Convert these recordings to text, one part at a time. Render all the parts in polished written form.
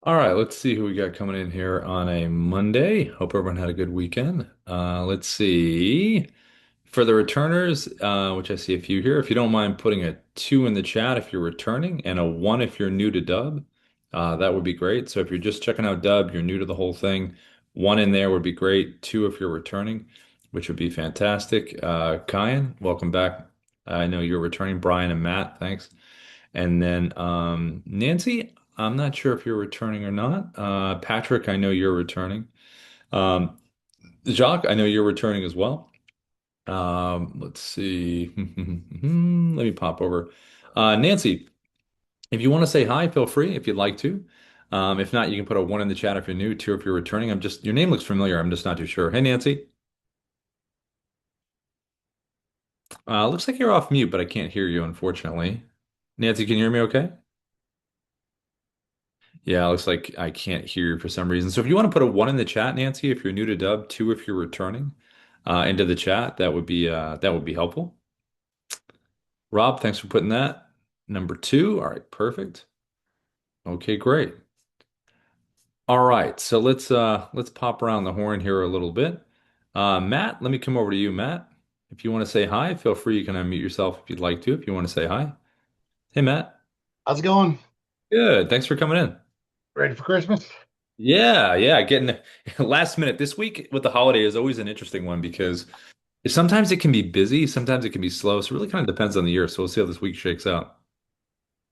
All right, let's see who we got coming in here on a Monday. Hope everyone had a good weekend. Let's see. For the returners, which I see a few here, if you don't mind putting a two in the chat if you're returning and a one if you're new to Dubb, that would be great. So if you're just checking out Dubb, you're new to the whole thing, one in there would be great. Two if you're returning, which would be fantastic. Kyan, welcome back. I know you're returning. Brian and Matt, thanks. And then Nancy, I'm not sure if you're returning or not. Patrick, I know you're returning. Um, Jacques, I know you're returning as well. Let's see. Let me pop over. Nancy, if you want to say hi, feel free if you'd like to. If not, you can put a one in the chat if you're new, two if you're returning. Your name looks familiar. I'm just not too sure. Hey, Nancy. Looks like you're off mute, but I can't hear you, unfortunately. Nancy, can you hear me okay? Yeah, it looks like I can't hear you for some reason. So if you want to put a one in the chat, Nancy, if you're new to Dub, two if you're returning, into the chat, that would be helpful. Rob, thanks for putting that. Number two. All right, perfect. Okay, great. All right, so let's pop around the horn here a little bit. Matt, let me come over to you, Matt. If you want to say hi, feel free. You can unmute yourself if you'd like to, if you want to say hi. Hey, Matt. How's it going? Good. Thanks for coming in. Ready for Christmas? Yeah, yeah. Getting last minute this week with the holiday is always an interesting one because sometimes it can be busy, sometimes it can be slow. So it really kind of depends on the year. So we'll see how this week shakes out.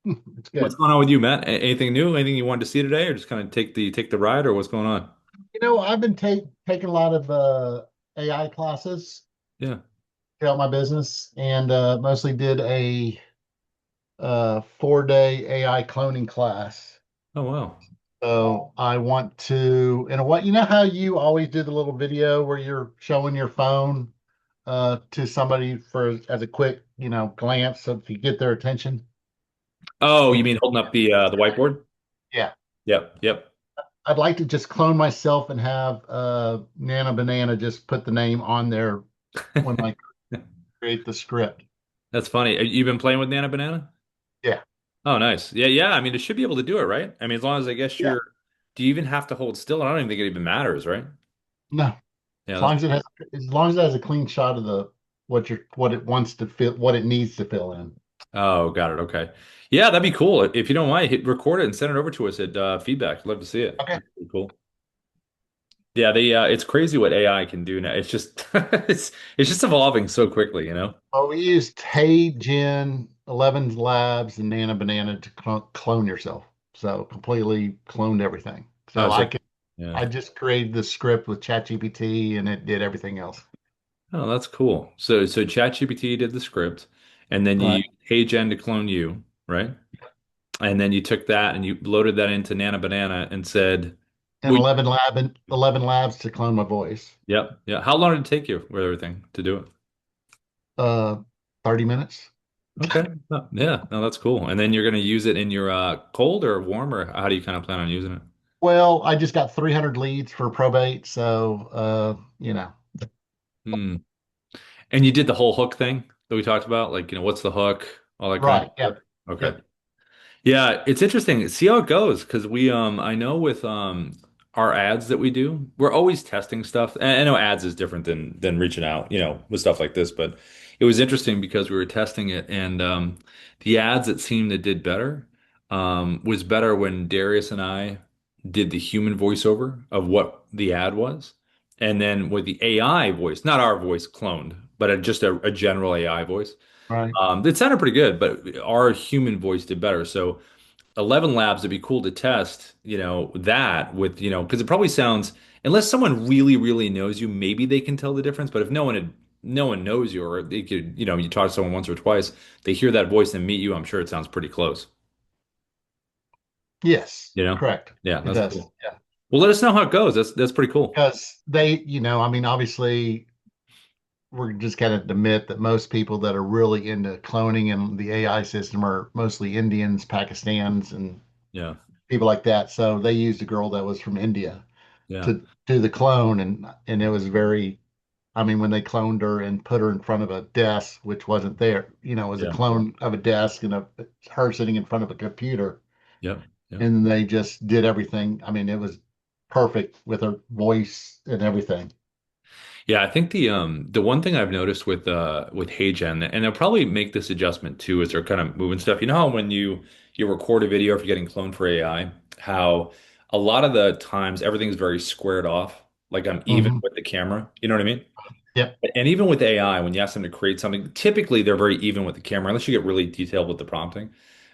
It's What's good. going on with you, Matt? Anything new? Anything you wanted to see today, or just kind of take the ride, or what's going on? I've been taking a lot of AI classes Yeah. to help my business, and mostly did a 4-day AI cloning class. Oh wow. So I want to, and what how you always do the little video where you're showing your phone to somebody for as a quick glance, so if you get their attention. Oh, And you mean holding up the whiteboard? yeah, Yep, yep. I'd like to just clone myself and have Nana Banana just put the name on there when I create the script. That's funny. You've been playing with Nana Banana? Yeah. Oh, nice. Yeah, yeah. I mean, it should be able to do it, right? I mean, as long as I guess Yeah. do you even have to hold still? I don't even think it even matters, right? No. Yeah, As that's long as as long as it has a clean shot of the what it wants to fill, what it needs to fill in. Oh, got it. Okay. Yeah, that'd be cool. If you don't mind, hit record it and send it over to us at feedback. I'd love to see it. Okay. That'd be cool. Yeah, it's crazy what AI can do now. It's just it's just evolving so quickly, you know? Well, we used Hey Gen, 11 Labs, and Nana Banana to clone yourself. So completely cloned everything. Oh, So so yeah. I just created the script with ChatGPT and it did everything else. Oh, that's cool. So ChatGPT did the script and then you Right. used HeyGen to clone you, right? And then you took that and you loaded that into Nana Banana and said, And we 11 labs to clone my voice. yep, yeah. How long did it take you with everything to do it? Uh, 30 minutes. Okay. Oh, yeah, no, that's cool. And then you're gonna use it in your cold or warm, or how do you kind of plan on using it? Well, I just got 300 leads for probate, so Hmm. And you did the whole hook thing that we talked about, like, what's the hook, all that kind of right. stuff. Yep. Okay. Yep. Yeah, it's interesting. See how it goes because I know with our ads that we do, we're always testing stuff. And I know ads is different than reaching out, with stuff like this, but it was interesting because we were testing it and the ads that seemed that did better was better when Darius and I did the human voiceover of what the ad was. And then with the AI voice, not our voice cloned, but just a general AI voice. Right. It sounded pretty good, but our human voice did better. So 11 labs, it'd be cool to test, that with, because it probably sounds, unless someone really, really knows you, maybe they can tell the difference. But if no one knows you, or they could, you talk to someone once or twice, they hear that voice and meet you, I'm sure it sounds pretty close, Yes. you know? Correct. Yeah, It that's does. cool. Yeah. Well, let us know how it goes. That's pretty cool. Because I mean, obviously, we're just kind of admit that most people that are really into cloning and the AI system are mostly Indians, Pakistans, and Yeah, people like that. So they used a girl that was from India yeah, to do the clone, and it was very. I mean, when they cloned her and put her in front of a desk, which wasn't there, it was a yeah, clone of a desk and her sitting in front of a computer. yep. Yeah. and they just did everything. I mean, it was perfect with her voice and everything. Yeah, I think the one thing I've noticed with HeyGen, and they'll probably make this adjustment too as they're kind of moving stuff. You know how when you record a video if you're getting cloned for AI, how a lot of the times everything's very squared off, like I'm even Hmm. with the camera. You know what I mean? Yep. And even with AI, when you ask them to create something, typically they're very even with the camera, unless you get really detailed with the prompting.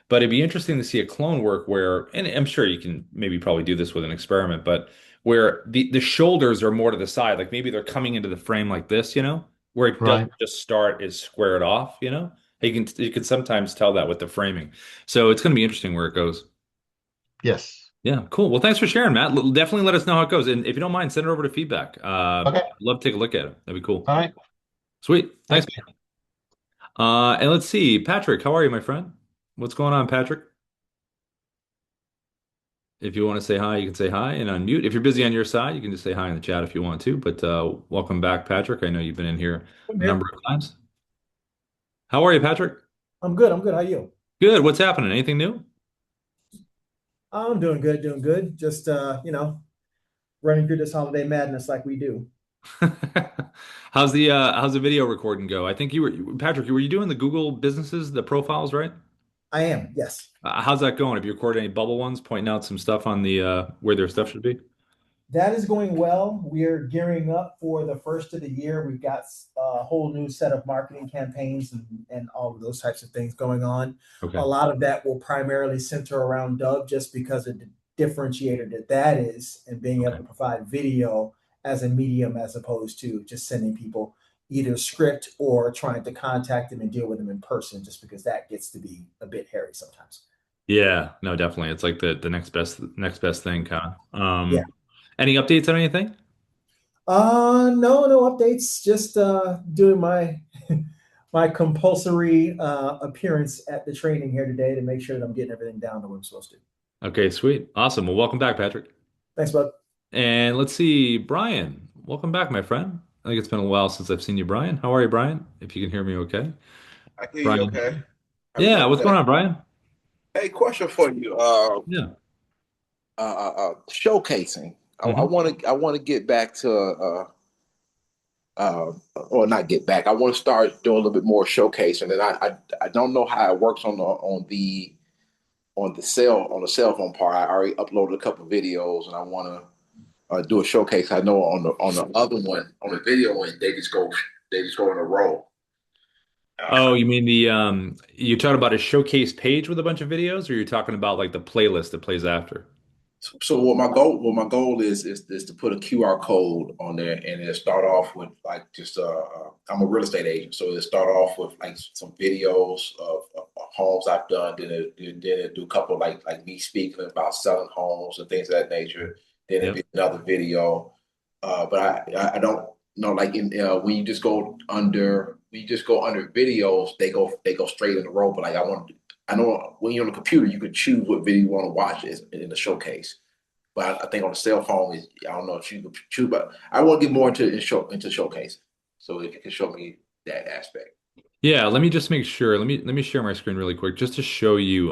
But it'd be interesting to see a clone work where, and I'm sure you can maybe probably do this with an experiment, but where the shoulders are more to the side, like maybe they're coming into the frame like this, where it doesn't Right. just start as squared off. You can sometimes tell that with the framing. So it's going to be interesting where it goes. Yes. Yeah, cool. Well, thanks for sharing, Matt. Definitely let us know how it goes, and if you don't mind, send it over to feedback. Okay. I'd love to take a look at it. That'd be cool. All right. Sweet. Thanks. Thank you. And let's see, Patrick, how are you, my friend? What's going on, Patrick? If you want to say hi, you can say hi and unmute. If you're busy on your side, you can just say hi in the chat if you want to. But welcome back, Patrick. I know you've been in here I'm a number here. of times. How are you, Patrick? I'm good. I'm good. How you? Good. What's happening? Anything new? I'm doing good, doing good. Just running through this holiday madness like we do. How's the video recording go? I think Patrick, were you doing the Google businesses, the profiles, right? I am, yes. How's that going? Have you recorded any bubble ones, pointing out some stuff on the where their stuff should be? That is going well. We're gearing up for the first of the year. We've got a whole new set of marketing campaigns and all of those types of things going on. Okay. A lot of that will primarily center around Dubb just because of the differentiator that is and being able Okay. to provide video as a medium as opposed to just sending people either script or trying to contact them and deal with them in person just because that gets to be a bit hairy sometimes. Yeah, no, definitely. It's like the next best thing, kind of. Yeah. Any updates on anything? No updates. Just doing my my compulsory appearance at the training here today to make sure that I'm getting everything down the way I'm supposed to. Okay, sweet. Awesome. Well, welcome back, Patrick. Thanks, bud. And let's see, Brian. Welcome back, my friend. I think it's been a while since I've seen you, Brian. How are you, Brian? If you can hear me okay. I hear you Brian. okay. How we Yeah, doing what's going today? on, Brian? Hey, question for you. Yeah. Showcasing. I Hmm. want to. I want to get back to, or not get back. I want to start doing a little bit more showcasing, and I don't know how it works on the cell phone part. I already uploaded a couple of videos, and I want to do a showcase. I know on the other one, on the video one, they just go in a row. Oh, you mean you're talking about a showcase page with a bunch of videos, or you're talking about like the playlist that plays after? So what my goal is to put a QR code on there, and it start off with like just I'm a real estate agent, so it start off with like some videos of homes I've done, then it do a couple like me speaking about selling homes and things of that nature. Then it Yep. be another video, but I don't know, like when you just go under videos, they go straight in a row. But like I know when you're on the computer, you can choose what video you want to watch in the showcase. But I think on the cell phone, I don't know if you can choose. But I want to get more into showcase. So if you can show me that aspect, Yeah, let me just make sure. Let me share my screen really quick just to show you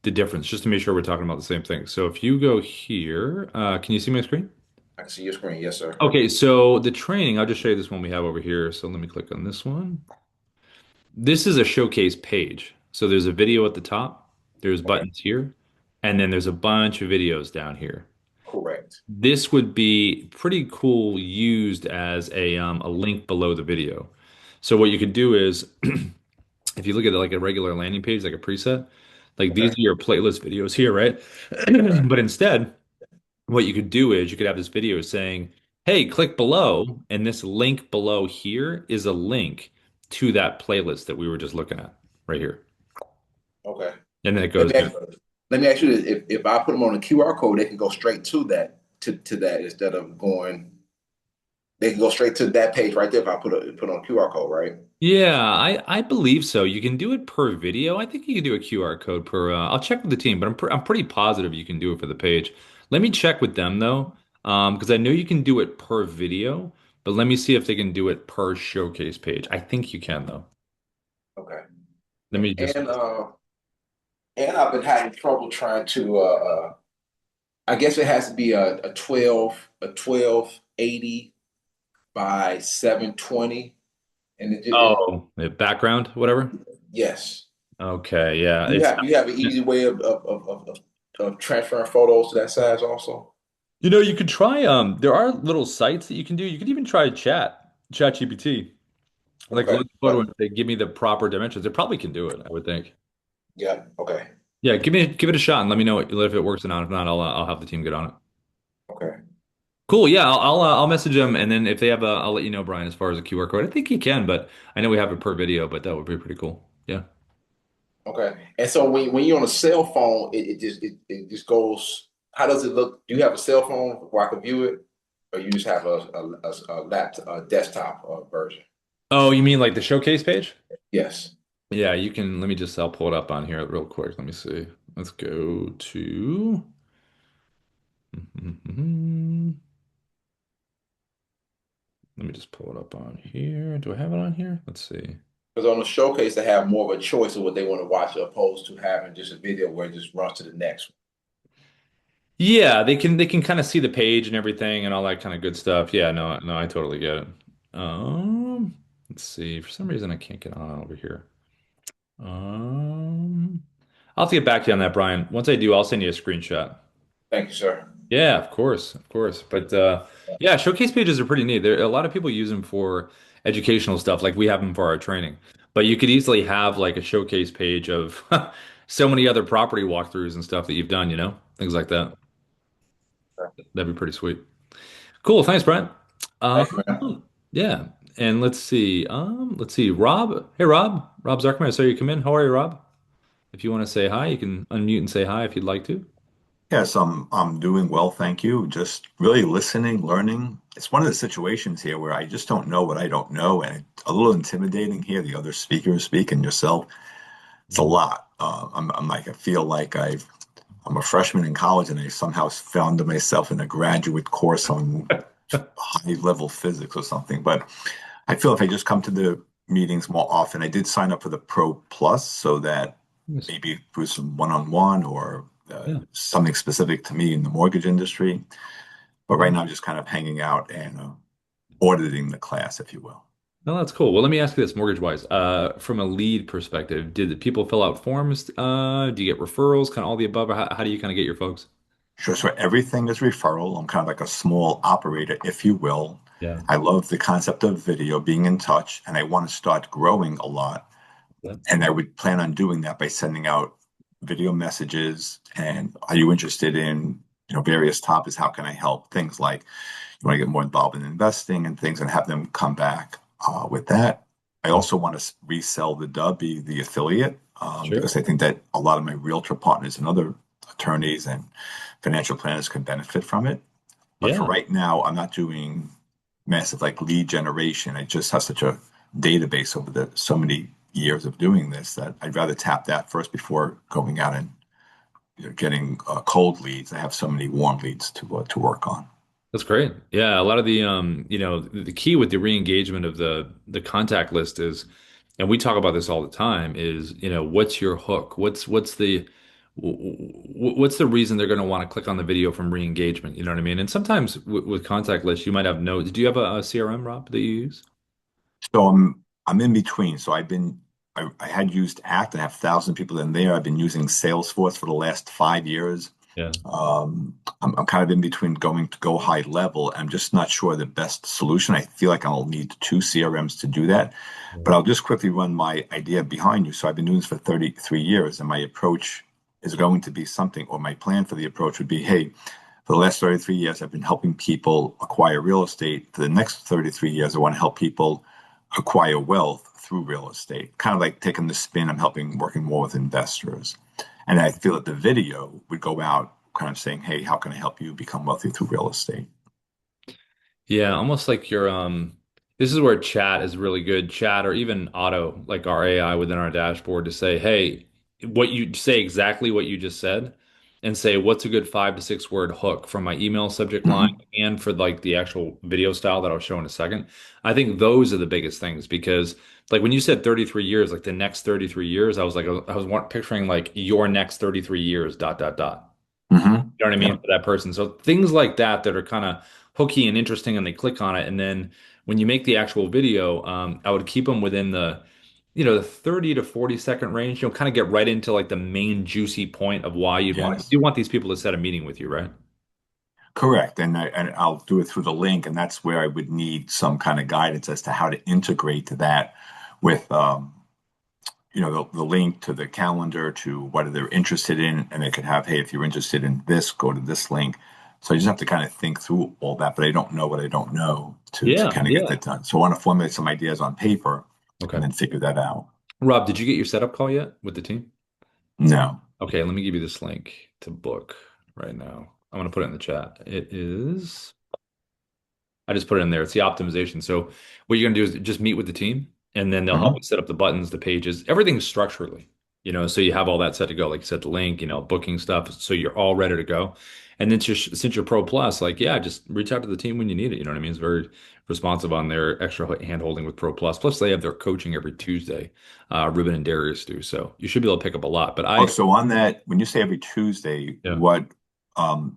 the difference, just to make sure we're talking about the same thing. So if you go here, can you see my screen? I can see your screen. Yes, sir. Okay, so the training, I'll just show you this one we have over here. So let me click on this one. This is a showcase page. So there's a video at the top, there's Okay, buttons here, and then there's a bunch of videos down here. correct. This would be pretty cool used as a link below the video. So what you could do is if you look at it like a regular landing page, like a preset, like these Okay, are your playlist videos here, right? okay, But instead, what you could do is you could have this video saying, hey, click below, and this link below here is a link to that playlist that we were just looking at right here. okay. And then it Let goes, me ask, let me ask you this: if I put them on a QR code, they can go straight to that instead of going. They can go straight to that page right there if I put on a QR code, right? yeah, I believe so. You can do it per video. I think you can do a QR code per. I'll check with the team, but I'm pretty positive you can do it for the page. Let me check with them though, because I know you can do it per video, but let me see if they can do it per showcase page. I think you can though. Okay. Let me just. And And I've been having trouble trying to I guess it has to be a 1280 by 720. And Oh, the background, whatever. yes. Okay, yeah, You it's have an easy way of transferring photos to that size also? you could try there are little sites that you can do. You could even try chat GPT. Like Okay. look at the photo and say, give me the proper dimensions. It probably can do it, I would think. Yeah. Okay. Yeah, give it a shot and let me know if it works or not. If not, I'll have the team get on it. Okay. Cool. Yeah, I'll message them and then if they have a, I'll let you know, Brian, as far as a QR code. I think he can, but I know we have it per video, but that would be pretty cool. Yeah. Okay. And so when you're on a cell phone, it just goes. How does it look? Do you have a cell phone where I can view it, or you just have a laptop, a desktop version? Oh, you mean like the showcase page? Yes. Yeah, you can. Let me just, I'll pull it up on here real quick. Let me see. Let's go to. Let me just pull it up on here. Do I have it on here? Let's see. Because on the showcase, they have more of a choice of what they want to watch, opposed to having just a video where it just runs to the next Yeah, they can kind of see the page and everything and all that kind of good stuff. Yeah, no, I totally get it. Let's see. For some reason, I can't get on over here. Um, I'll have to get back to you on that, Brian. Once I do, I'll send you a screenshot. one. Thank you, sir. Yeah, of course, of course. But yeah, showcase pages are pretty neat. There, a lot of people use them for educational stuff, like we have them for our training. But you could easily have like a showcase page of so many other property walkthroughs and stuff that you've done, things like that. That'd be pretty sweet. Cool. Thanks, Brian. Thank you, man. Yeah. And let's see. Rob. Hey, Rob. Rob Zuckerman. I saw you come in. How are you, Rob? If you want to say hi, you can unmute and say hi if you'd like to. Yes, I'm doing well, thank you. Just really listening, learning. It's one of the situations here where I just don't know what I don't know, and it's a little intimidating here. The other speakers speak and yourself. It's a lot. I'm like I feel like I'm a freshman in college, and I somehow found myself in a graduate course on high level physics or something. But I feel if I just come to the meetings more often, I did sign up for the Pro Plus so that Yes. maybe through some one-on-one or Yeah. something specific to me in the mortgage industry. But right now, I'm just kind of hanging out and auditing the class, if you will. No, that's cool. Well, let me ask you this, mortgage wise. From a lead perspective, did the people fill out forms? Do you get referrals? Kind of all the above, or how do you kind of get your folks? Sure. So everything is referral. I'm kind of like a small operator, if you will. Yeah. I love the concept of video, being in touch, and I want to start growing a lot. Yeah. And I would plan on doing that by sending out video messages. And are you interested in, various topics? How can I help? Things like you want to get more involved in investing and things and have them come back with that. I also want to resell the Dubb, be the affiliate, Sure. because I think that a lot of my realtor partners and other attorneys and financial planners can benefit from it. But for Yeah. right now, I'm not doing massive like lead generation. I just have such a database over the so many years of doing this that I'd rather tap that first before going out and getting cold leads. I have so many warm leads to work on. That's great. Yeah, a lot of the the key with the re-engagement of the contact list is, and we talk about this all the time, is, what's your hook? What's the reason they're going to want to click on the video from re-engagement? You know what I mean? And sometimes with contact lists, you might have notes. Do you have a CRM, Rob, that you use? So I'm in between. So I had used Act. I have 1,000 people in there. I've been using Salesforce for the last 5 years. Yeah. I'm kind of in between going to go high level. I'm just not sure the best solution. I feel like I'll need two CRMs to do that. Yeah. But I'll just quickly run my idea behind you. So I've been doing this for 33 years, and my approach is going to be something, or my plan for the approach would be, hey, for the last 33 years, I've been helping people acquire real estate. For the next 33 years, I want to help people acquire wealth through real estate. Kind of like taking the spin, I'm helping working more with investors. And I feel that the video would go out kind of saying, hey, how can I help you become wealthy through real estate? Yeah, almost like your this is where chat is really good. Chat or even auto, like our AI within our dashboard to say, hey, what you say exactly what you just said and say what's a good 5 to 6 word hook from my email subject line Hmm. and for like the actual video style that I'll show in a second. I think those are the biggest things because like when you said 33 years, like the next 33 years, I was picturing like your next 33 years dot dot dot. Hmm. You know what I mean Yeah. for that person. So things like that are kind of hooky and interesting and they click on it. And then when you make the actual video, I would keep them within the 30 to 40 second range. You'll kind of get right into like the main juicy point of why Yes. you want these people to set a meeting with you, right? Correct. And I'll do it through the link, and that's where I would need some kind of guidance as to how to integrate that with the link to the calendar to what they're interested in, and they could have, hey, if you're interested in this, go to this link. So I just have to kind of think through all that, but I don't know what I don't know to Yeah, kind of get yeah. that done. So I want to formulate some ideas on paper and Okay. then figure that out. Rob, did you get your setup call yet with the team? No. Okay, let me give you this link to book right now. I'm going to put it in the chat. It is. I just put it in there. It's the optimization. So what you're gonna do is just meet with the team, and then they'll help Hmm. you set up the buttons, the pages, everything structurally. So you have all that set to go. Like you said, the link, booking stuff, so you're all ready to go. And then just since you're Pro Plus, like yeah, just reach out to the team when you need it. You know what I mean? It's very responsive on their extra hand holding with Pro Plus. Plus, they have their coaching every Tuesday. Ruben and Darius do, so you should be able to pick up a lot. But Oh, so on that, when you say every Tuesday, yeah. what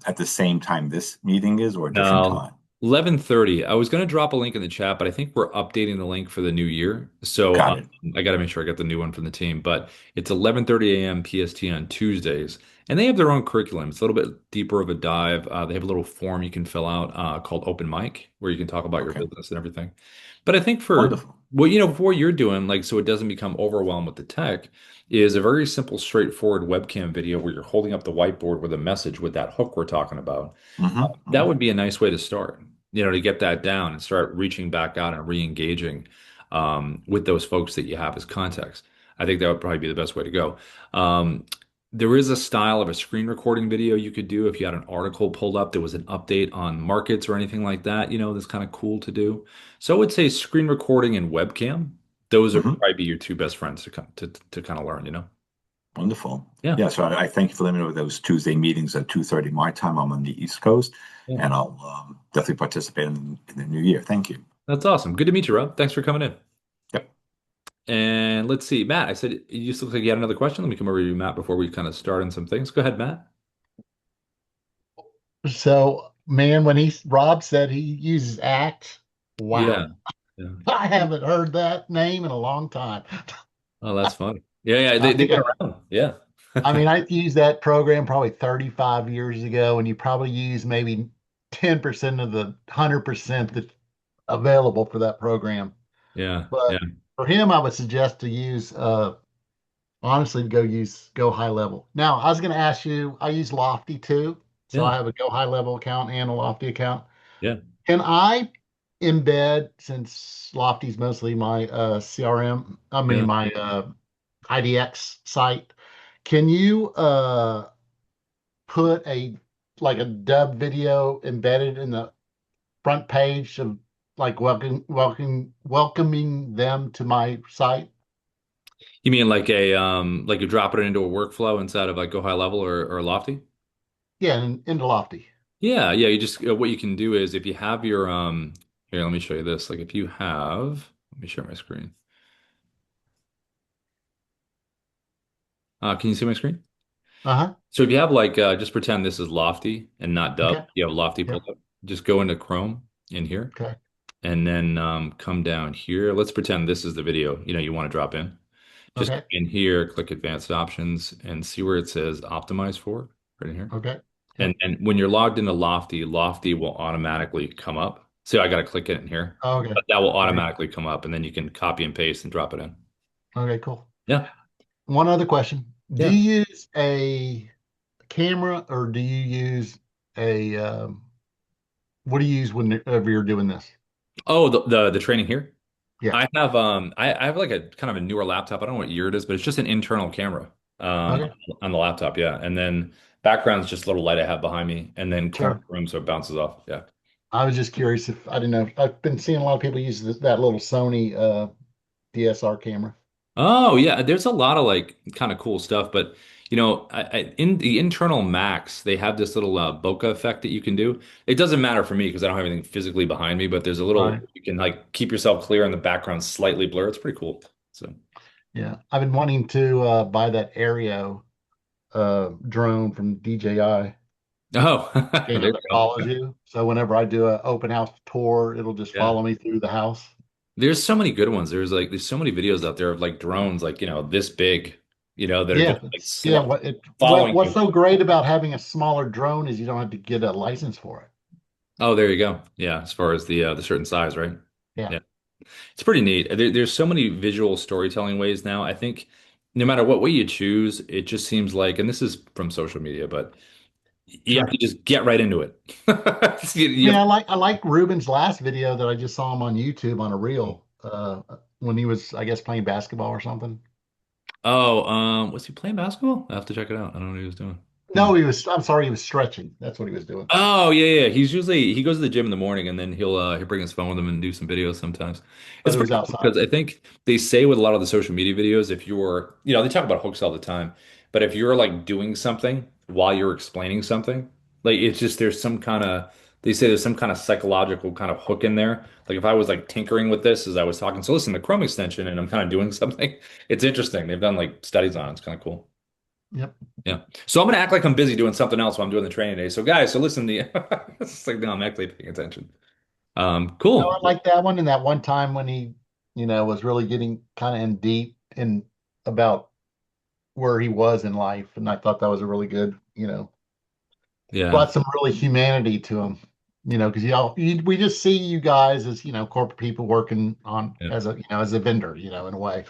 at the same time this meeting is or a different No, time? 11:30. I was going to drop a link in the chat, but I think we're updating the link for the new year. So Got it. I got to make sure I get the new one from the team. But it's 11:30 a.m. PST on Tuesdays, and they have their own curriculum. It's a little bit deeper of a dive. They have a little form you can fill out called Open Mic, where you can talk about your Okay. business and everything. But I think for Wonderful. before you're doing, like, so it doesn't become overwhelmed with the tech, is a very simple, straightforward webcam video where you're holding up the whiteboard with a message with that hook we're talking about. Hmm. That would be a nice way to start, to get that down and start reaching back out and re-engaging with those folks that you have as contacts. I think that would probably be the best way to go. Um, there is a style of a screen recording video you could do if you had an article pulled up, there was an update on markets or anything like that, that's kind of cool to do. So I would say screen recording and webcam, those are Hmm. probably be your two best friends to kind of learn. Wonderful. Yeah. Yeah, so I thank you for letting me know those Tuesday meetings at 2:30 my time. I'm on the East Coast, Yeah. and I'll definitely participate in the new year. Thank you. That's awesome. Good to meet you, Rob. Thanks for coming in. Yep. And let's see, Matt, I said you just look like you had another question. Let me come over to you, Matt, before we kind of start on some things. Go ahead, Matt. So, man, when Rob said he uses Act, Yeah. wow, Yeah. I haven't heard that name in a long time. Oh, that's funny. Yeah, yeah. I They've think been around. Yeah. I mean, I used that program probably 35 years ago, and you probably use maybe 10% of the 100% that's available for that program. Yeah. But Yeah. for him, I would suggest to use, honestly, to go high level. Now, I was going to ask you, I use Lofty too. So Yeah. I have a go high level account and a Lofty account. Yeah. Can I embed, since Lofty's mostly my CRM, I mean, Yeah. my IDX site, can you put a dub video embedded in the front page of like welcoming them to my site? You mean like you drop it into a workflow inside of like Go High Level or Lofty? Yeah, into Lofty. Yeah. Yeah. You just what you can do is if you have your here, let me show you this. Like if you have, let me share my screen. Can you see my screen? Uh-huh. So if you have just pretend this is Lofty and not Dubb. Okay. You have Lofty Yep. pulled up. Just go into Chrome in here Okay. and then come down here. Let's pretend this is the video, you want to drop in. Just Okay. in here, click Advanced Options and see where it says Optimize for, right in here. Okay. And Yep. and when you're logged into Lofty, Lofty will automatically come up. So I got to click it in here, Okay. but that will Okay. automatically come up, and then you can copy and paste and drop it in. Okay, cool. Yeah, One other question. Do yeah. you use a camera or do you use a what do you use whenever you're doing this? Oh, the training here. Yeah. I have like a kind of a newer laptop. I don't know what year it is, but it's just an internal camera Okay. on the laptop, yeah. And then background's just a little light I have behind me, and then corner Sure. room so it bounces off. Yeah. I was just curious if I didn't know. I've been seeing a lot of people use that little Sony DSR camera. Oh yeah, there's a lot of like kind of cool stuff, but in the internal Macs, they have this little bokeh effect that you can do. It doesn't matter for me because I don't have anything physically behind me, but there's a little Right. you can like keep yourself clear and the background slightly blur. It's pretty cool. So, Yeah. I've been wanting to buy that Aereo drone from DJI. oh, You there know, you that go. follows you. So whenever I do an open house tour, it'll just Yeah. follow me through the house. There's so many good ones. There's so many videos out there of like drones, like, this big, that are Yeah, just like yeah. following What's you. so great about having a smaller drone is you don't have to get a license for it. Oh, there you go. Yeah, as far as the certain size, right? Yeah, Yeah. It's pretty neat. There's so many visual storytelling ways now. I think no matter what way you choose, it just seems like, and this is from social media, but you have sure. to just get right into it. I You mean, have I like Ruben's last video that I just saw him on YouTube on a reel when he was, I guess, playing basketball or something. Oh, was he playing basketball? I have to check it out. I don't know what he was doing. Hmm. No, he was. I'm sorry, he was stretching. That's what he was doing. Oh yeah, yeah. He goes to the gym in the morning and then he'll bring his phone with him and do some videos sometimes. But It's it was pretty cool outside. because I think they say with a lot of the social media videos, if you're, they talk about hooks all the time, but if you're like doing something while you're explaining something, like it's just they say there's some kind of psychological kind of hook in there. Like if I was like tinkering with this as I was talking, so listen, the Chrome extension and I'm kind of doing something, it's interesting. They've done like studies on it. It's kind of cool. Yep. Yeah. So I'm gonna act like I'm busy doing something else while I'm doing the training day. So guys, so listen, it's like no, I'm actually paying attention. No, I Cool. like that one. And that one time when he, was really getting kind of in deep in about where he was in life, and I thought that was a really good, Yeah. brought some really humanity to him. Because we just see you guys as corporate people working on Yeah. as a as a vendor, in a way.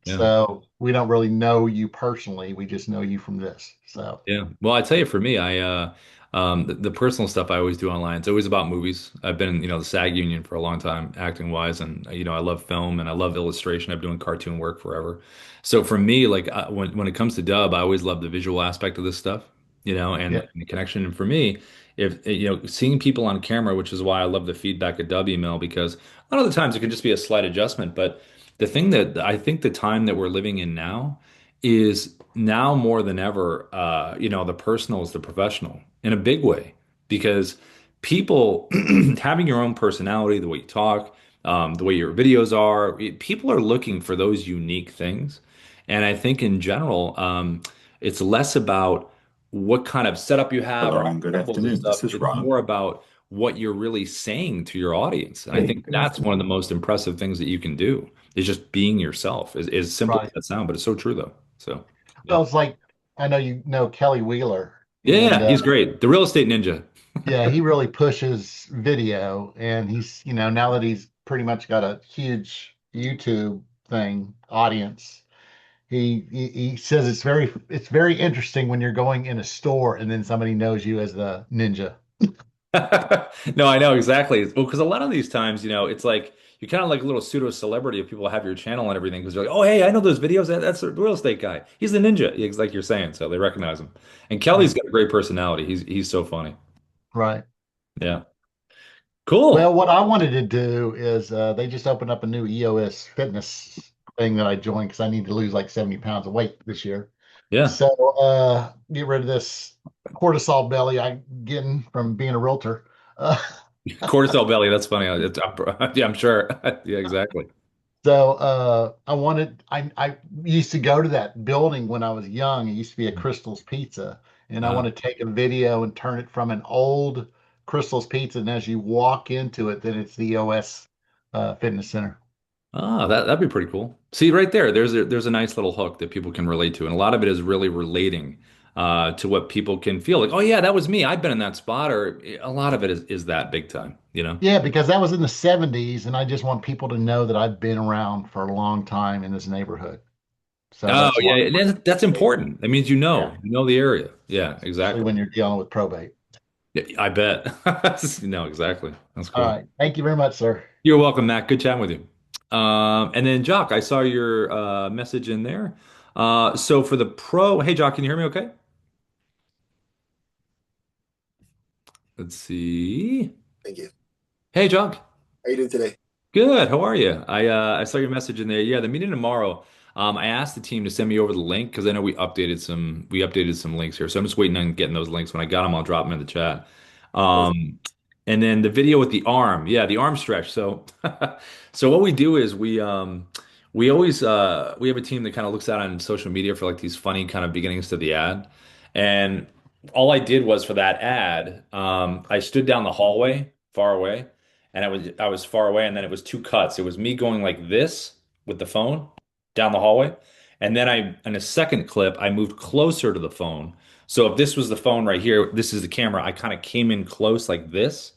Yeah. So we don't really know you personally. We just know you from this. So Yeah. Well, I tell you, for me, the personal stuff I always do online, it's always about movies. I've been, the SAG union for a long time, acting wise, and I love film and I love illustration. I've been doing cartoon work forever. So for me, like when it comes to dub, I always love the visual aspect of this stuff, and yeah, the connection. And for me, if seeing people on camera, which is why I love the feedback at dub email, because a lot of the times it can just be a slight adjustment. But the thing that I think the time that we're living in now is now more than ever, the personal is the professional in a big way because people having your own personality, the way you talk, the way your videos are, people are looking for those unique things. And I think in general, it's less about what kind of setup you have Hello or and good samples and afternoon. stuff. This is It's Rob. more about what you're really saying to your audience. And I Hey, think good that's one of the afternoon. most impressive things that you can do is just being yourself, as simple as right. that sound, but it's so true though. So, yeah. Well, it's like I know you know Kelly Wheeler, and Yeah, he's great. The real estate ninja. yeah, he really pushes video, and he's now that he's pretty much got a huge YouTube thing audience. He says it's very interesting when you're going in a store and then somebody knows you as the ninja. No, I know exactly. Well, because a lot of these times, it's like you're kind of like a little pseudo celebrity if people have your channel and everything because you're like, oh, hey, I know those videos. That's the real estate guy. He's the ninja. It's like you're saying, so they recognize him. And Kelly's Yeah, got a great personality. He's so funny. right. Yeah. Cool. Well, what I wanted to do is they just opened up a new EOS fitness thing that I joined because I need to lose like 70 pounds of weight this year. Yeah. So get rid of this cortisol belly I'm getting from being a realtor. Uh, Cortisol belly. That's funny. Yeah, I'm sure. Yeah, exactly. so I used to go to that building when I was young. It used to be a Crystal's Pizza, and I Uh, want to take a video and turn it from an old Crystal's Pizza, and as you walk into it, then it's the EOS Fitness Center. that'd be pretty cool. See, right there, there's a nice little hook that people can relate to, and a lot of it is really relating to what people can feel like. Oh yeah, that was me. I've been in that spot, or a lot of it is that big time. Yeah, because that was in the 70s, and I just want people to know that I've been around for a long time in this neighborhood. So Oh that's why, yeah, that's important. That means yeah, you know the area. Yeah, especially exactly. when you're dealing with probate. Yeah, I bet. No, exactly. That's All cool. right. Thank you very much, sir. You're welcome, Matt. Good chatting with you. And then Jock, I saw your message in there. So for the pro, hey Jock, can you hear me okay? Let's see. Thank you. Hey Jock. How you doing today? Good. How are you? I saw your message in there. Yeah, the meeting tomorrow. I asked the team to send me over the link because I know we updated some links here. So I'm just waiting on getting those links. When I got them, I'll drop them in the chat. Perfect. Um, and then the video with the arm, yeah, the arm stretch. So so what we do is we always we have a team that kind of looks out on social media for like these funny kind of beginnings to the ad. And all I did was for that ad, I stood down the hallway far away, and I was far away, and then it was two cuts. It was me going like this with the phone down the hallway, and then in a second clip, I moved closer to the phone. So if this was the phone right here, this is the camera. I kind of came in close like this,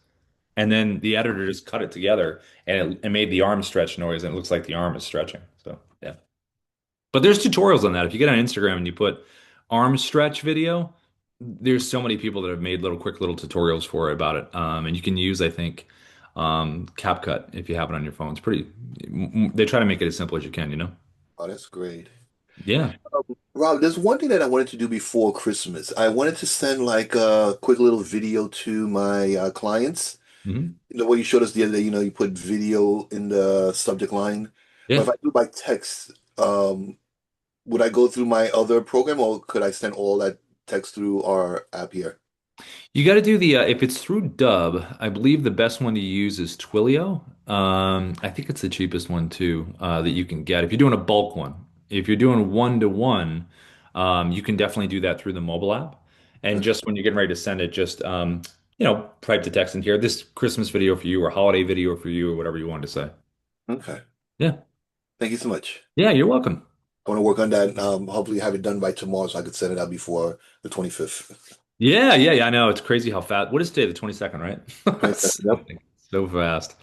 and then the editor just cut it together, and it made the arm stretch noise, and it looks like the arm is stretching. So yeah. But there's tutorials on that. If you get on Instagram and you put arm stretch video, there's so many people that have made little quick little tutorials for it about it. And you can use, I think, CapCut if you have it on your phone. It's pretty, they try to make it as simple as you can, you know? Oh, that's great. Yeah. Rob, there's one thing that I wanted to do before Christmas. I wanted to send like a quick little video to my clients. Hmm. The way you showed us the other day, you put video in the subject line. But Yeah. if I do by text, would I go through my other program or could I send all that text through our app here? You got to do if it's through Dubb, I believe the best one to use is Twilio. I think it's the cheapest one too, that you can get. If you're doing a bulk one, if you're doing one to one, you can definitely do that through the mobile app. And Okay. just when you're getting ready to send it, just, type the text in here, this Christmas video for you or holiday video for you or whatever you wanted to say. Okay. Yeah. Thank you so much. Yeah, you're welcome. I want to work on that. Hopefully have it done by tomorrow so I could send it out before the 25th. Yeah, yeah, yeah. I know. It's crazy how fast. What is today? The 22nd, right? 22nd. Yep. So fast.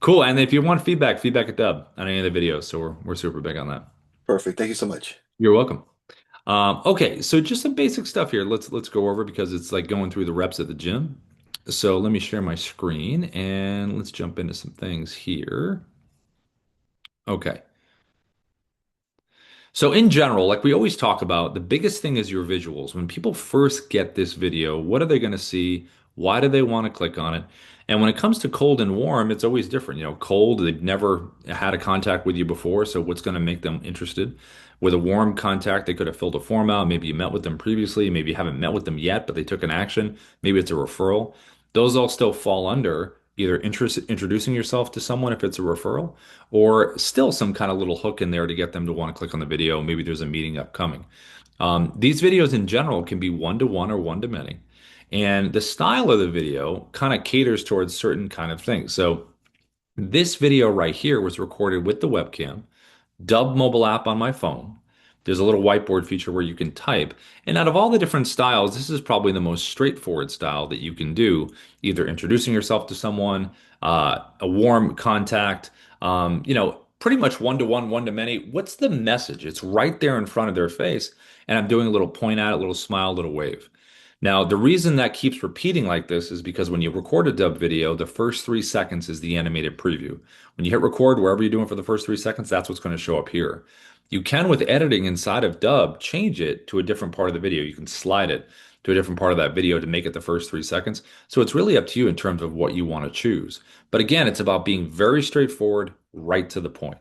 Cool. And if you want feedback at Dubb on any of the videos. So we're super big on that. Perfect. Thank you so much. You're welcome. Okay, so just some basic stuff here. Let's go over because it's like going through the reps at the gym. So let me share my screen and let's jump into some things here. Okay. So in general, like we always talk about, the biggest thing is your visuals. When people first get this video, what are they going to see? Why do they want to click on it? And when it comes to cold and warm, it's always different. Cold, they've never had a contact with you before, so what's going to make them interested? With a warm contact, they could have filled a form out. Maybe you met with them previously. Maybe you haven't met with them yet, but they took an action. Maybe it's a referral. Those all still fall under either introducing yourself to someone if it's a referral, or still some kind of little hook in there to get them to want to click on the video. Maybe there's a meeting upcoming. These videos in general can be one to one or one to many. And the style of the video kind of caters towards certain kind of things. So this video right here was recorded with the webcam. Dubb mobile app on my phone. There's a little whiteboard feature where you can type. And out of all the different styles, this is probably the most straightforward style that you can do, either introducing yourself to someone, a warm contact, pretty much one to one to many. What's the message? It's right there in front of their face. And I'm doing a little point at it, a little smile, a little wave. Now, the reason that keeps repeating like this is because when you record a Dubb video, the first 3 seconds is the animated preview. When you hit record, wherever you're doing for the first 3 seconds, that's what's going to show up here. You can, with editing inside of Dubb, change it to a different part of the video. You can slide it to a different part of that video to make it the first 3 seconds. So it's really up to you in terms of what you want to choose. But again, it's about being very straightforward, right to the point.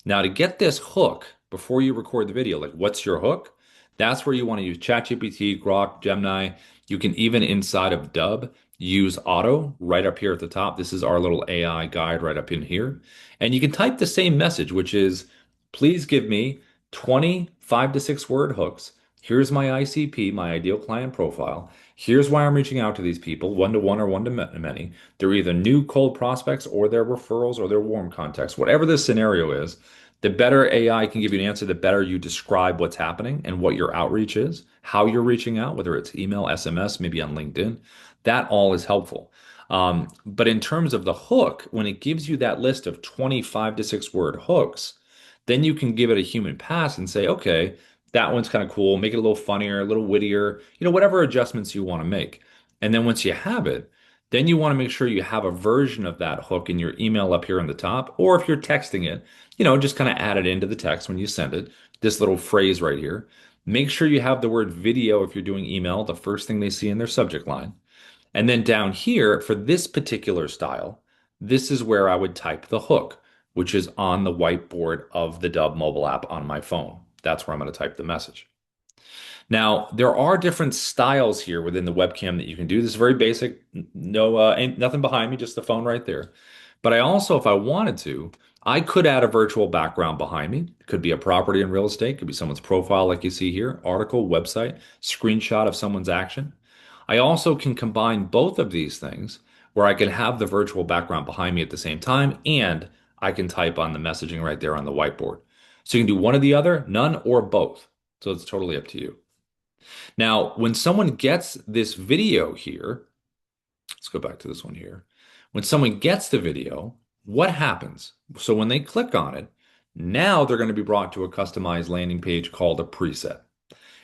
Now, to get this hook before you record the video, like what's your hook? That's where you want to use ChatGPT, Grok, Gemini. You can even inside of Dubb use Auto right up here at the top. This is our little AI guide right up in here. And you can type the same message, which is please give me 20 5 to 6 word hooks. Here's my ICP, my ideal client profile. Here's why I'm reaching out to these people, one to one or one to many. They're either new cold prospects or they're referrals or they're warm contacts. Whatever the scenario is, the better AI can give you an answer, the better you describe what's happening and what your outreach is, how you're reaching out, whether it's email, SMS, maybe on LinkedIn. That all is helpful. But in terms of the hook, when it gives you that list of 25 to 6 word hooks, then you can give it a human pass and say, okay, that one's kind of cool. Make it a little funnier, a little wittier, whatever adjustments you want to make. And then once you have it, then you want to make sure you have a version of that hook in your email up here on the top. Or if you're texting it, just kind of add it into the text when you send it, this little phrase right here. Make sure you have the word video if you're doing email, the first thing they see in their subject line. And then down here, for this particular style, this is where I would type the hook. which is on the whiteboard of the Dubb mobile app on my phone. That's where I'm going to type the message. Now, there are different styles here within the webcam that you can do. This is very basic. No, ain't nothing behind me, just the phone right there. But I also, if I wanted to, I could add a virtual background behind me. It could be a property in real estate, could be someone's profile like you see here, article, website, screenshot of someone's action. I also can combine both of these things where I can have the virtual background behind me at the same time and I can type on the messaging right there on the whiteboard. So you can do one or the other, none or both. So it's totally up to you. Now, when someone gets this video here, let's go back to this one here. When someone gets the video, what happens? So when they click on it, now they're going to be brought to a customized landing page called a preset.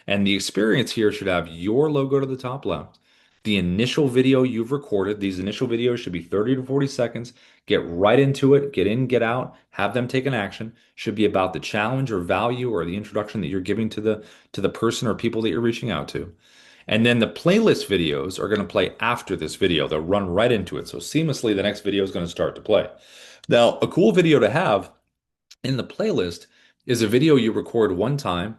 And the experience here should have your logo to the top left, the initial video you've recorded. These initial videos should be 30 to 40 seconds. Get right into it, get in, get out, have them take an action. Should be about the challenge or value or the introduction that you're giving to the person or people that you're reaching out to. And then the playlist videos are going to play after this video. They'll run right into it. So seamlessly, the next video is going to start to play. Now, a cool video to have in the playlist is a video you record one time.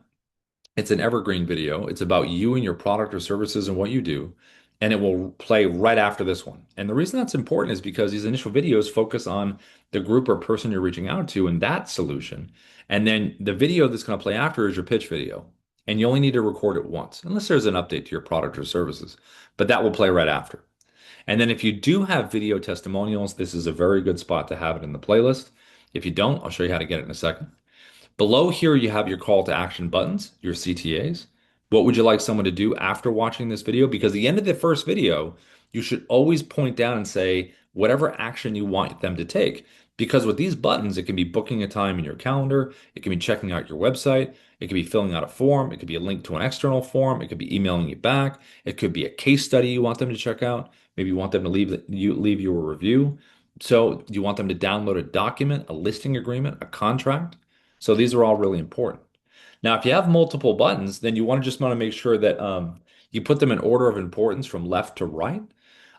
It's an evergreen video. It's about you and your product or services and what you do, and it will play right after this one. And the reason that's important is because these initial videos focus on the group or person you're reaching out to and that solution. And then the video that's going to play after is your pitch video. And you only need to record it once, unless there's an update to your product or services. But that will play right after. And then if you do have video testimonials, this is a very good spot to have it in the playlist. If you don't, I'll show you how to get it in a second. Below here, you have your call to action buttons, your CTAs. What would you like someone to do after watching this video? Because at the end of the first video, you should always point down and say whatever action you want them to take. Because with these buttons, it can be booking a time in your calendar, it can be checking out your website, it could be filling out a form, it could be a link to an external form, it could be emailing you back, it could be a case study you want them to check out. Maybe you want them to leave you a review. So you want them to download a document, a listing agreement, a contract. So these are all really important. Now, if you have multiple buttons, then you just want to make sure that you put them in order of importance from left to right.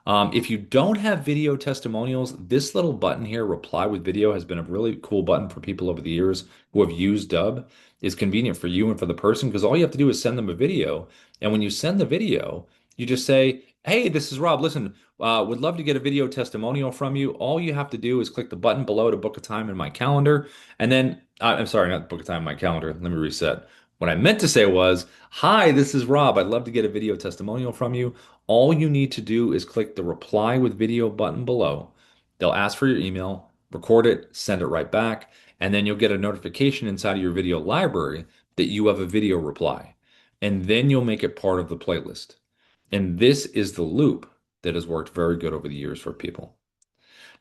If you don't have video testimonials, this little button here, reply with video, has been a really cool button for people over the years who have used Dubb. It's convenient for you and for the person because all you have to do is send them a video. And when you send the video, you just say, "Hey, this is Rob. Listen, would love to get a video testimonial from you. All you have to do is click the button below to book a time in my calendar." And then, I'm sorry, not book a time in my calendar. Let me reset. What I meant to say was, "Hi, this is Rob. I'd love to get a video testimonial from you. All you need to do is click the reply with video button below. They'll ask for your email, record it, send it right back, and then you'll get a notification inside of your video library that you have a video reply. And then you'll make it part of the playlist. And this is the loop that has worked very good over the years for people.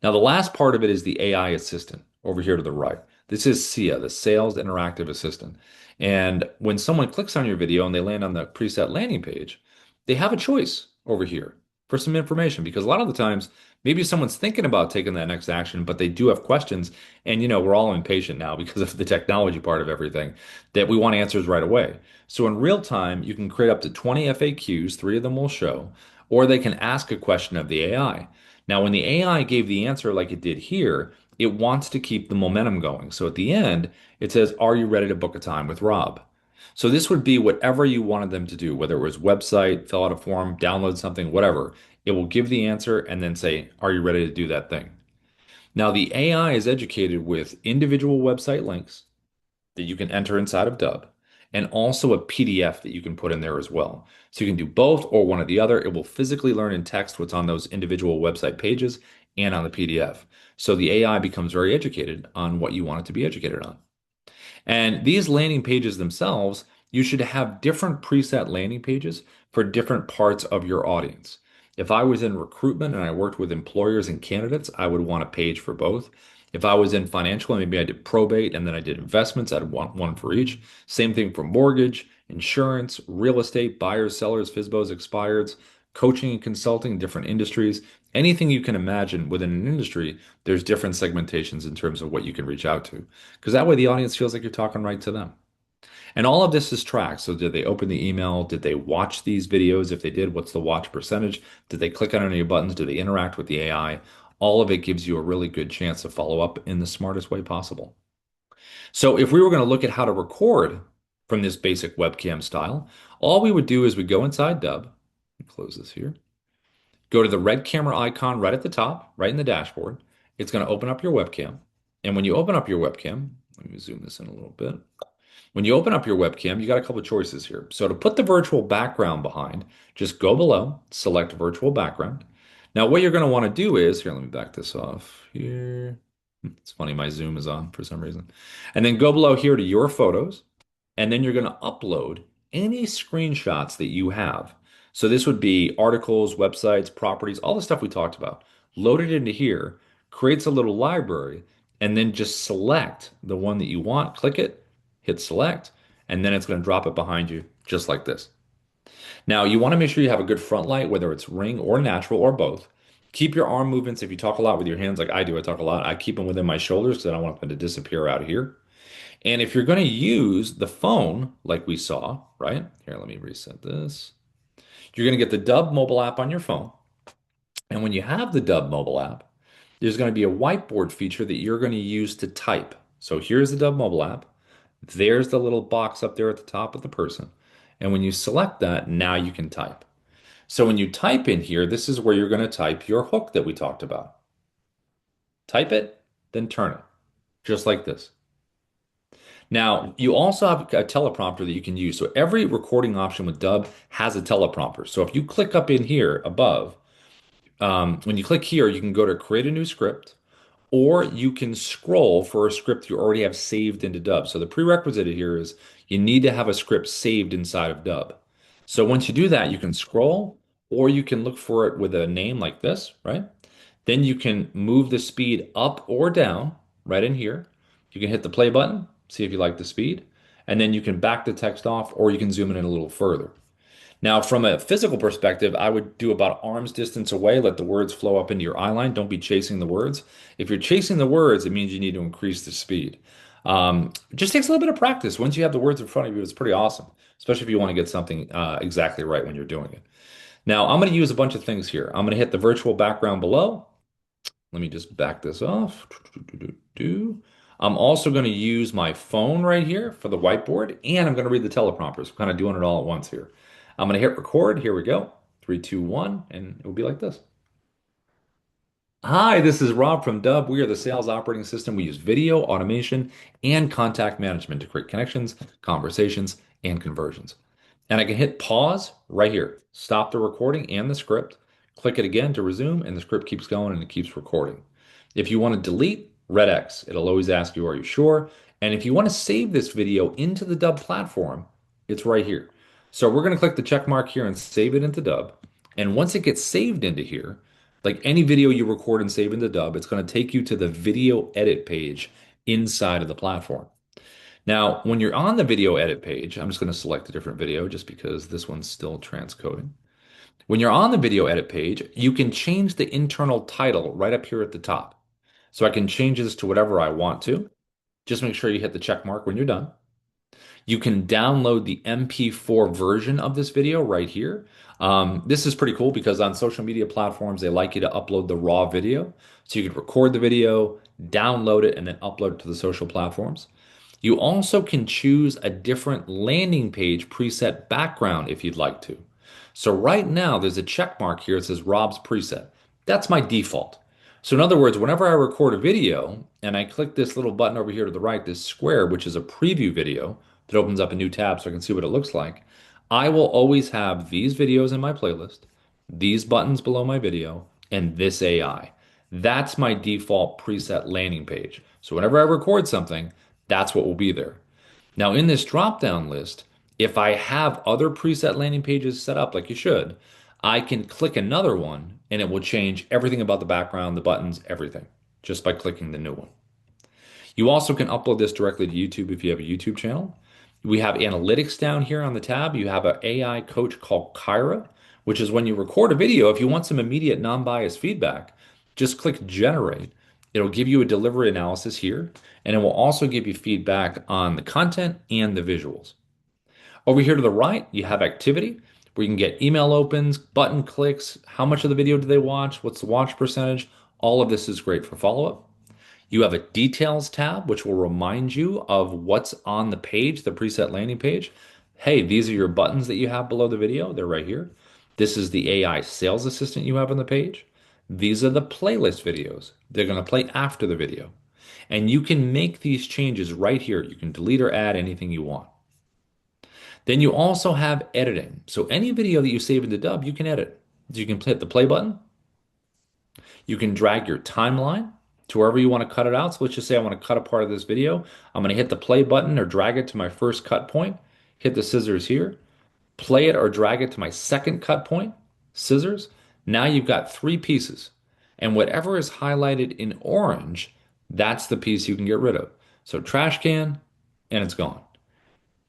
Now, the last part of it is the AI assistant over here to the right. This is SIA, the Sales Interactive Assistant. And when someone clicks on your video and they land on the preset landing page, they have a choice over here for some information because a lot of the times maybe someone's thinking about taking that next action, but they do have questions. And we're all impatient now because of the technology part of everything that we want answers right away. So in real time, you can create up to 20 FAQs, three of them will show, or they can ask a question of the AI. Now, when the AI gave the answer like it did here, it wants to keep the momentum going. So at the end, it says, "Are you ready to book a time with Rob?" So this would be whatever you wanted them to do, whether it was website, fill out a form, download something, whatever. It will give the answer and then say, "Are you ready to do that thing?" Now, the AI is educated with individual website links that you can enter inside of Dubb and also a PDF that you can put in there as well. So you can do both or one or the other. It will physically learn in text what's on those individual website pages and on the PDF. So the AI becomes very educated on what you want it to be educated on. And these landing pages themselves, you should have different preset landing pages for different parts of your audience. If I was in recruitment and I worked with employers and candidates, I would want a page for both. If I was in financial and maybe I did probate and then I did investments, I'd want one for each. Same thing for mortgage, insurance, real estate, buyers, sellers, FSBOs, expireds, coaching and consulting, different industries. Anything you can imagine within an industry, there's different segmentations in terms of what you can reach out to. Because that way the audience feels like you're talking right to them. And all of this is tracked. So did they open the email? Did they watch these videos? If they did, what's the watch percentage? Did they click on any buttons? Did they interact with the AI? All of it gives you a really good chance to follow up in the smartest way possible. So if we were going to look at how to record from this basic webcam style, all we would do is we go inside Dubb, close this here, go to the red camera icon right at the top, right in the dashboard. It's going to open up your webcam. And when you open up your webcam, let me zoom this in a little bit. When you open up your webcam, you got a couple of choices here. So to put the virtual background behind, just go below, select virtual background. Now what you're going to want to do is, here, let me back this off here. It's funny, my Zoom is on for some reason. And then go below here to your photos, and then you're going to upload any screenshots that you have. So this would be articles, websites, properties, all the stuff we talked about. Load it into here, creates a little library, and then just select the one that you want, click it, hit select, and then it's going to drop it behind you just like this. Now, you want to make sure you have a good front light, whether it's ring or natural or both. Keep your arm movements. If you talk a lot with your hands, like I do, I talk a lot. I keep them within my shoulders because I don't want them to disappear out here. And if you're going to use the phone, like we saw, right? Here, let me reset this. You're going to get the Dubb mobile app on your phone. And when you have the Dubb mobile app, there's going to be a whiteboard feature that you're going to use to type. So here's the Dubb mobile app. There's the little box up there at the top of the person. And when you select that, now you can type. So when you type in here, this is where you're going to type your hook that we talked about. Type it, then turn it, just like this. Now, you also have a teleprompter that you can use. So every recording option with Dubb has a teleprompter. So if you click up in here above, when you click here, you can go to create a new script, or you can scroll for a script you already have saved into Dubb. So the prerequisite here is you need to have a script saved inside of Dubb. So once you do that, you can scroll, or you can look for it with a name like this, right? Then you can move the speed up or down right in here. You can hit the play button, see if you like the speed, and then you can back the text off, or you can zoom in a little further. Now, from a physical perspective, I would do about arm's distance away, let the words flow up into your eye line. Don't be chasing the words. If you're chasing the words, it means you need to increase the speed. It just takes a little bit of practice. Once you have the words in front of you, it's pretty awesome, especially if you want to get something exactly right when you're doing it. Now, I'm going to use a bunch of things here. I'm going to hit the virtual background below. Let me just back this off. I'm also going to use my phone right here for the whiteboard, and I'm going to read the teleprompter. So I'm kind of doing it all at once here. I'm going to hit record. Here we go. 3, 2, 1, and it will be like this. Hi, this is Rob from Dubb. We are the sales operating system. We use video, automation, and contact management to create connections, conversations, and conversions. And I can hit pause right here, stop the recording and the script, click it again to resume, and the script keeps going and it keeps recording. If you want to delete, red X. It'll always ask you, are you sure? And if you want to save this video into the Dubb platform, it's right here. So we're going to click the check mark here and save it into Dubb. And once it gets saved into here, like any video you record and save into Dubb, it's going to take you to the video edit page inside of the platform. Now, when you're on the video edit page, I'm just going to select a different video just because this one's still transcoding. When you're on the video edit page, you can change the internal title right up here at the top. So I can change this to whatever I want to. Just make sure you hit the check mark when you're done. You can download the MP4 version of this video right here. This is pretty cool because on social media platforms, they like you to upload the raw video. So you could record the video, download it, and then upload it to the social platforms. You also can choose a different landing page preset background if you'd like to. So right now, there's a check mark here that says Rob's preset. That's my default. So in other words, whenever I record a video and I click this little button over here to the right, this square, which is a preview video, that opens up a new tab so I can see what it looks like. I will always have these videos in my playlist, these buttons below my video, and this AI. That's my default preset landing page. So whenever I record something, that's what will be there. Now in this drop-down list, if I have other preset landing pages set up like you should, I can click another one and it will change everything about the background, the buttons, everything, just by clicking the new one. You also can upload this directly to YouTube if you have a YouTube channel. We have analytics down here on the tab. You have an AI coach called Kyra, which is when you record a video, if you want some immediate non-biased feedback, just click generate. It'll give you a delivery analysis here, and it will also give you feedback on the content and the visuals. Over here to the right, you have activity, where you can get email opens, button clicks, how much of the video do they watch, what's the watch percentage. All of this is great for follow-up. You have a details tab, which will remind you of what's on the page, the preset landing page. Hey, these are your buttons that you have below the video. They're right here. This is the AI sales assistant you have on the page. These are the playlist videos. They're going to play after the video. And you can make these changes right here. You can delete or add anything you want. Then you also have editing. So any video that you save into Dubb, you can edit. You can hit the play button. You can drag your timeline to wherever you want to cut it out. So let's just say I want to cut a part of this video. I'm going to hit the play button or drag it to my first cut point, hit the scissors here, play it or drag it to my second cut point, scissors. Now you've got three pieces. And whatever is highlighted in orange, that's the piece you can get rid of. So trash can, and it's gone.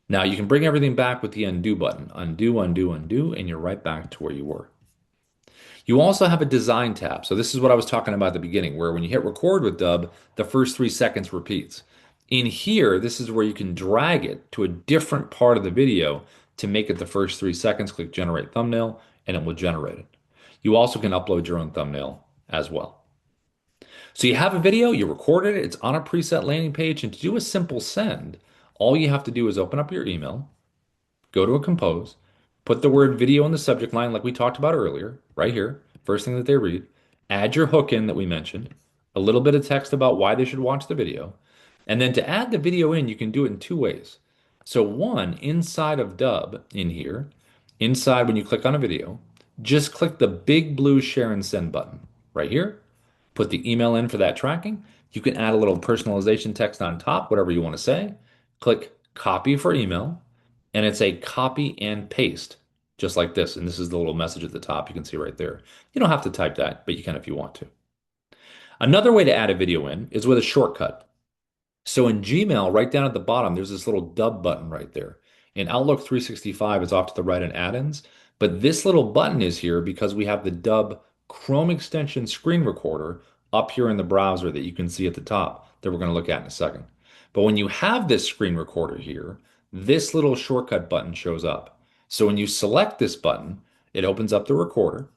Now you can bring everything back with the undo button. Undo, undo, undo, and you're right back to where you were. You also have a design tab. So this is what I was talking about at the beginning, where when you hit record with Dubb, the first 3 seconds repeats. In here, this is where you can drag it to a different part of the video to make it the first 3 seconds. Click generate thumbnail, and it will generate it. You also can upload your own thumbnail as well. So you have a video, you recorded it, it's on a preset landing page, and to do a simple send, all you have to do is open up your email, go to a compose, put the word video in the subject line like we talked about earlier, right here, first thing that they read, add your hook in that we mentioned, a little bit of text about why they should watch the video. And then to add the video in, you can do it in two ways. So one, inside of Dubb in here, inside when you click on a video, just click the big blue share and send button right here. Put the email in for that tracking. You can add a little personalization text on top, whatever you want to say. Click copy for email, and it's a copy and paste, just like this. And this is the little message at the top you can see right there. You don't have to type that, but you can if you want to. Another way to add a video in is with a shortcut. So in Gmail, right down at the bottom, there's this little Dubb button right there. In Outlook 365, it's off to the right in add-ins, but this little button is here because we have the Dubb Chrome extension screen recorder up here in the browser that you can see at the top that we're going to look at in a second. But when you have this screen recorder here, this little shortcut button shows up. So when you select this button, it opens up the recorder.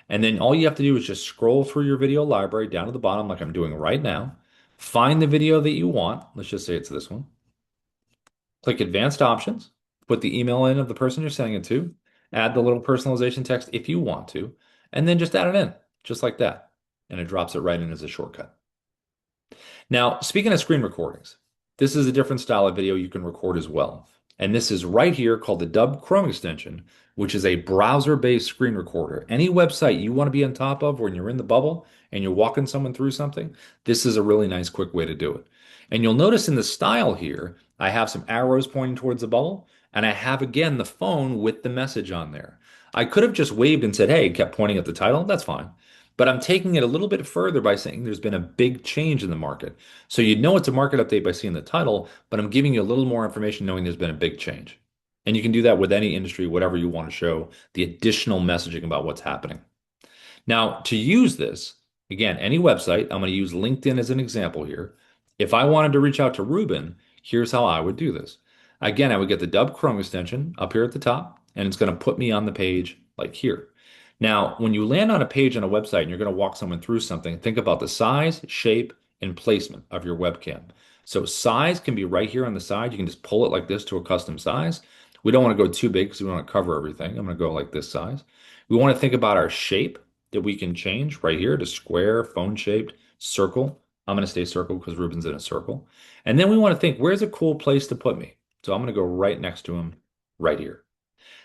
And then all you have to do is just scroll through your video library down to the bottom, like I'm doing right now. Find the video that you want. Let's just say it's this one. Click Advanced Options. Put the email in of the person you're sending it to. Add the little personalization text if you want to. And then just add it in, just like that. And it drops it right in as a shortcut. Now, speaking of screen recordings, this is a different style of video you can record as well. And this is right here called the Dubb Chrome extension, which is a browser-based screen recorder. Any website you want to be on top of when you're in the bubble and you're walking someone through something, this is a really nice, quick way to do it. And you'll notice in the style here, I have some arrows pointing towards the bubble, and I have again the phone with the message on there. I could have just waved and said, hey, kept pointing at the title. That's fine. But I'm taking it a little bit further by saying there's been a big change in the market. So you know it's a market update by seeing the title, but I'm giving you a little more information knowing there's been a big change. And you can do that with any industry, whatever you want to show, the additional messaging about what's happening. Now, to use this, again, any website, I'm going to use LinkedIn as an example here. If I wanted to reach out to Ruben, here's how I would do this. Again, I would get the Dubb Chrome extension up here at the top, and it's going to put me on the page like here. Now, when you land on a page on a website and you're going to walk someone through something, think about the size, shape, and placement of your webcam. So size can be right here on the side. You can just pull it like this to a custom size. We don't want to go too big because we want to cover everything. I'm going to go like this size. We want to think about our shape that we can change right here to square, phone shaped, circle. I'm going to stay circle because Ruben's in a circle. And then we want to think, where's a cool place to put me? So I'm going to go right next to him right here.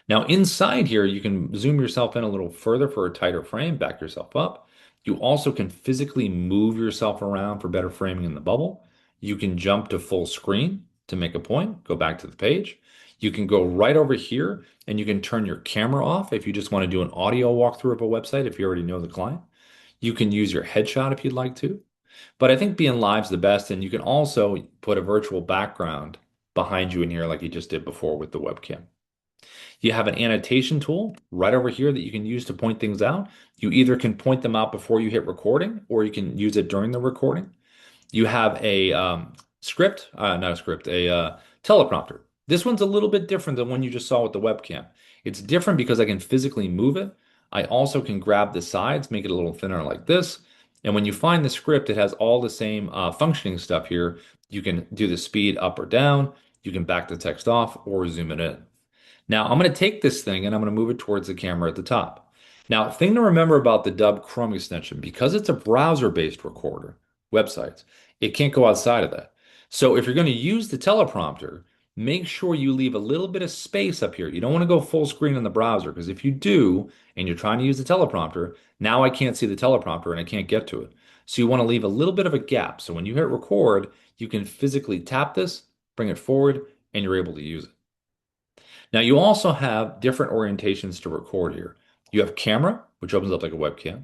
Now inside here, you can zoom yourself in a little further for a tighter frame, back yourself up. You also can physically move yourself around for better framing in the bubble. You can jump to full screen to make a point, go back to the page. You can go right over here and you can turn your camera off if you just want to do an audio walkthrough of a website if you already know the client. You can use your headshot if you'd like to. But I think being live's the best, and you can also put a virtual background behind you in here like you just did before with the webcam. You have an annotation tool right over here that you can use to point things out. You either can point them out before you hit recording, or you can use it during the recording. You have a script, not a script, a teleprompter. This one's a little bit different than one you just saw with the webcam. It's different because I can physically move it. I also can grab the sides, make it a little thinner like this. And when you find the script, it has all the same functioning stuff here. You can do the speed up or down. You can back the text off or zoom it in. Now I'm going to take this thing and I'm going to move it towards the camera at the top. Now, thing to remember about the Dubb Chrome extension, because it's a browser-based recorder, websites, it can't go outside of that. So if you're going to use the teleprompter, make sure you leave a little bit of space up here. You don't want to go full screen in the browser because if you do, and you're trying to use the teleprompter, now I can't see the teleprompter and I can't get to it. So you want to leave a little bit of a gap. So when you hit record, you can physically tap this, bring it forward, and you're able to use it. Now you also have different orientations to record here. You have camera, which opens up like a webcam.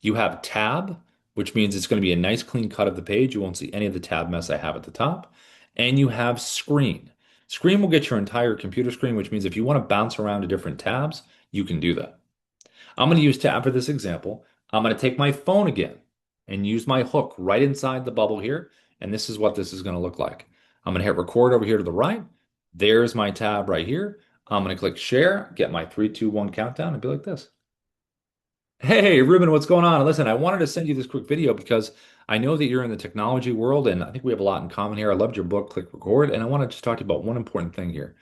You have tab, which means it's going to be a nice clean cut of the page. You won't see any of the tab mess I have at the top. And you have screen. Screen will get your entire computer screen, which means if you want to bounce around to different tabs, you can do that. I'm going to use tab for this example. I'm going to take my phone again and use my hook right inside the bubble here. And this is what this is going to look like. I'm going to hit record over here to the right. There's my tab right here. I'm going to click share, get my 3, 2, 1 countdown and be like this. Hey, Ruben, what's going on? Listen, I wanted to send you this quick video because I know that you're in the technology world and I think we have a lot in common here. I loved your book, Click Record, and I want to just talk to you about one important thing here.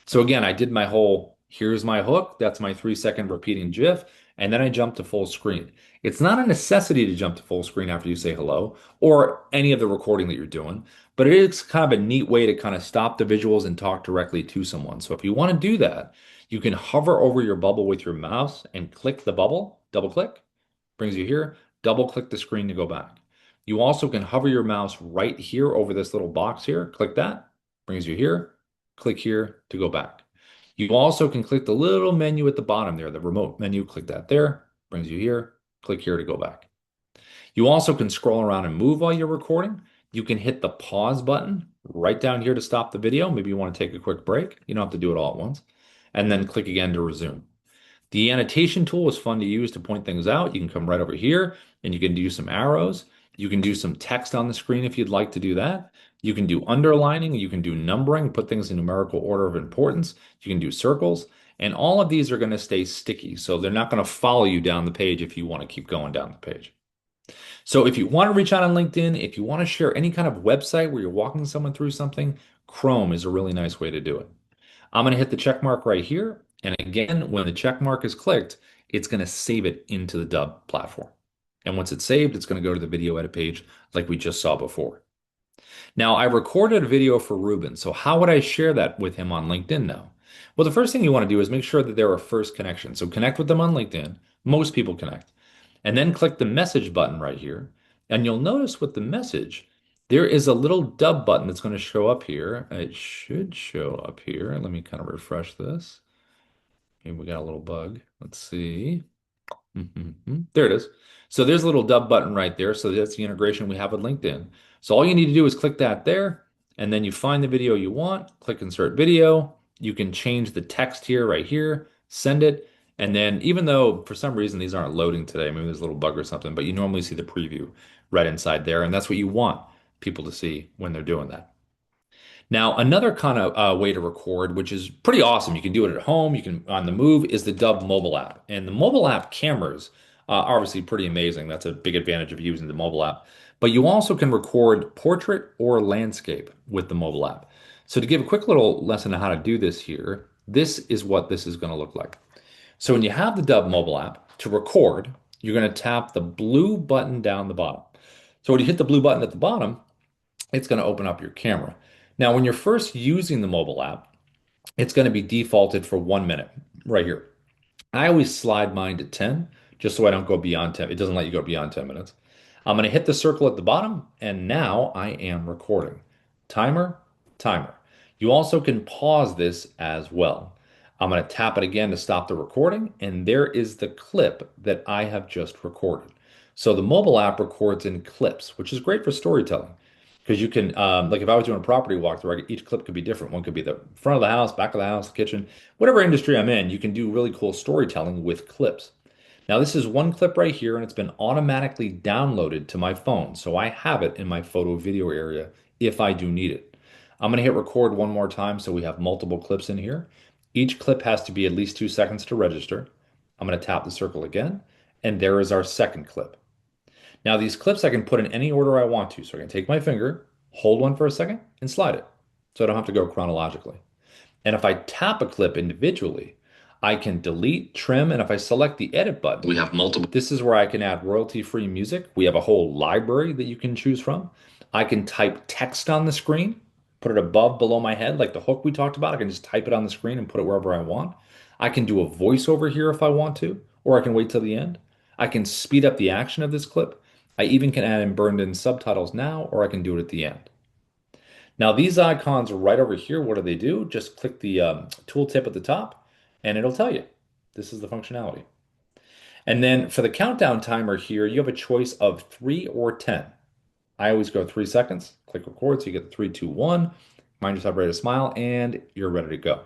So again, I did my whole here's my hook, that's my 3 second repeating GIF, and then I jumped to full screen. It's not a necessity to jump to full screen after you say hello or any of the recording that you're doing, but it is kind of a neat way to kind of stop the visuals and talk directly to someone. So if you want to do that, you can hover over your bubble with your mouse and click the bubble, double click, brings you here, double click the screen to go back. You also can hover your mouse right here over this little box here, click that, brings you here, click here to go back. You also can click the little menu at the bottom there, the remote menu, click that there, brings you here, click here to go back. You also can scroll around and move while you're recording. You can hit the pause button right down here to stop the video. Maybe you want to take a quick break. You don't have to do it all at once. And then click again to resume. The annotation tool is fun to use to point things out. You can come right over here and you can do some arrows. You can do some text on the screen if you'd like to do that. You can do underlining, you can do numbering, put things in numerical order of importance. You can do circles, and all of these are going to stay sticky. So they're not going to follow you down the page if you want to keep going down the page. So if you want to reach out on LinkedIn, if you want to share any kind of website where you're walking someone through something, Chrome is a really nice way to do it. I'm going to hit the check mark right here. And again, when the check mark is clicked, it's going to save it into the Dubb platform. And once it's saved, it's going to go to the video edit page like we just saw before. Now, I recorded a video for Ruben. So how would I share that with him on LinkedIn now? Well, the first thing you want to do is make sure that they're a first connection. So connect with them on LinkedIn. Most people connect. And then click the message button right here. And you'll notice with the message, there is a little Dubb button that's going to show up here. It should show up here. Let me kind of refresh this. Maybe we got a little bug. Let's see. There it is. So there's a little Dubb button right there. So that's the integration we have with LinkedIn. So all you need to do is click that there, and then you find the video you want, click insert video. You can change the text here, right here, send it. And then even though for some reason these aren't loading today, maybe there's a little bug or something, but you normally see the preview right inside there. And that's what you want people to see when they're doing that. Now, another kind of way to record, which is pretty awesome, you can do it at home, you can on the move, is the Dubb mobile app. And the mobile app cameras are obviously pretty amazing. That's a big advantage of using the mobile app. But you also can record portrait or landscape with the mobile app. So to give a quick little lesson on how to do this here, this is what this is going to look like. So when you have the Dubb mobile app, to record, you're going to tap the blue button down the bottom. So when you hit the blue button at the bottom, it's going to open up your camera. Now, when you're first using the mobile app, it's going to be defaulted for 1 minute right here. I always slide mine to 10 just so I don't go beyond 10. It doesn't let you go beyond 10 minutes. I'm going to hit the circle at the bottom, and now I am recording. Timer, timer. You also can pause this as well. I'm going to tap it again to stop the recording, and there is the clip that I have just recorded. So the mobile app records in clips, which is great for storytelling. Because you can, like if I was doing a property walkthrough, each clip could be different. One could be the front of the house, back of the house, the kitchen, whatever industry I'm in, you can do really cool storytelling with clips. Now, this is one clip right here, and it's been automatically downloaded to my phone. So I have it in my photo video area if I do need it. I'm going to hit record one more time so we have multiple clips in here. Each clip has to be at least 2 seconds to register. I'm going to tap the circle again, and there is our second clip. Now, these clips I can put in any order I want to. So I can take my finger, hold one for a second, and slide it. So I don't have to go chronologically. And if I tap a clip individually, I can delete, trim, and if I select the edit button, we have multiple. This is where I can add royalty-free music. We have a whole library that you can choose from. I can type text on the screen, put it above, below my head, like the hook we talked about. I can just type it on the screen and put it wherever I want. I can do a voiceover here if I want to, or I can wait till the end. I can speed up the action of this clip. I even can add in burned in subtitles now, or I can do it at the end. Now these icons right over here, what do they do? Just click the tooltip at the top and it'll tell you. This is the functionality. And then for the countdown timer here, you have a choice of 3 or 10. I always go 3 seconds, click record, so you get the 3, 2, 1. Mind yourself ready to smile, and you're ready to go.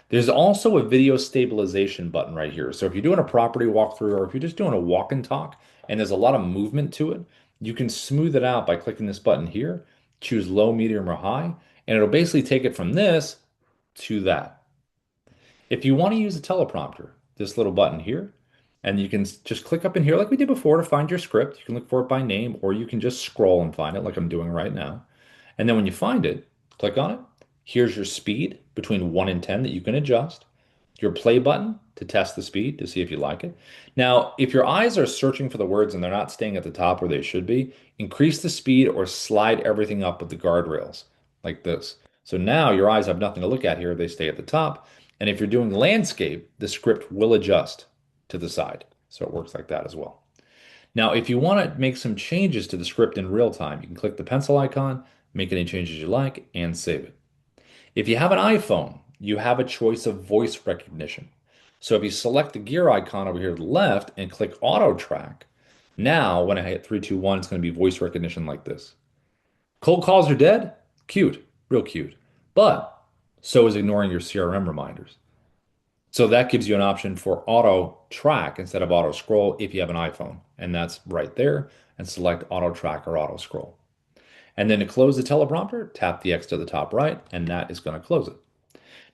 There's also a video stabilization button right here. So if you're doing a property walkthrough or if you're just doing a walk and talk and there's a lot of movement to it, you can smooth it out by clicking this button here, choose low, medium, or high, and it'll basically take it from this to that. If you want to use a teleprompter, this little button here, and you can just click up in here like we did before to find your script. You can look for it by name, or you can just scroll and find it like I'm doing right now. And then when you find it, click on it. Here's your speed between 1 and 10 that you can adjust. Your play button to test the speed to see if you like it. Now, if your eyes are searching for the words and they're not staying at the top where they should be, increase the speed or slide everything up with the guardrails like this. So now your eyes have nothing to look at here. They stay at the top. And if you're doing landscape, the script will adjust to the side. So it works like that as well. Now, if you want to make some changes to the script in real time, you can click the pencil icon, make any changes you like, and save it. If you have an iPhone, you have a choice of voice recognition. So if you select the gear icon over here to the left and click auto track, now when I hit 3, 2, 1, it's going to be voice recognition like this. Cold calls are dead? Cute, real cute. But so is ignoring your CRM reminders. So that gives you an option for auto track instead of auto scroll if you have an iPhone. And that's right there. And select auto track or auto scroll. And then to close the teleprompter, tap the X to the top right, and that is going to close it.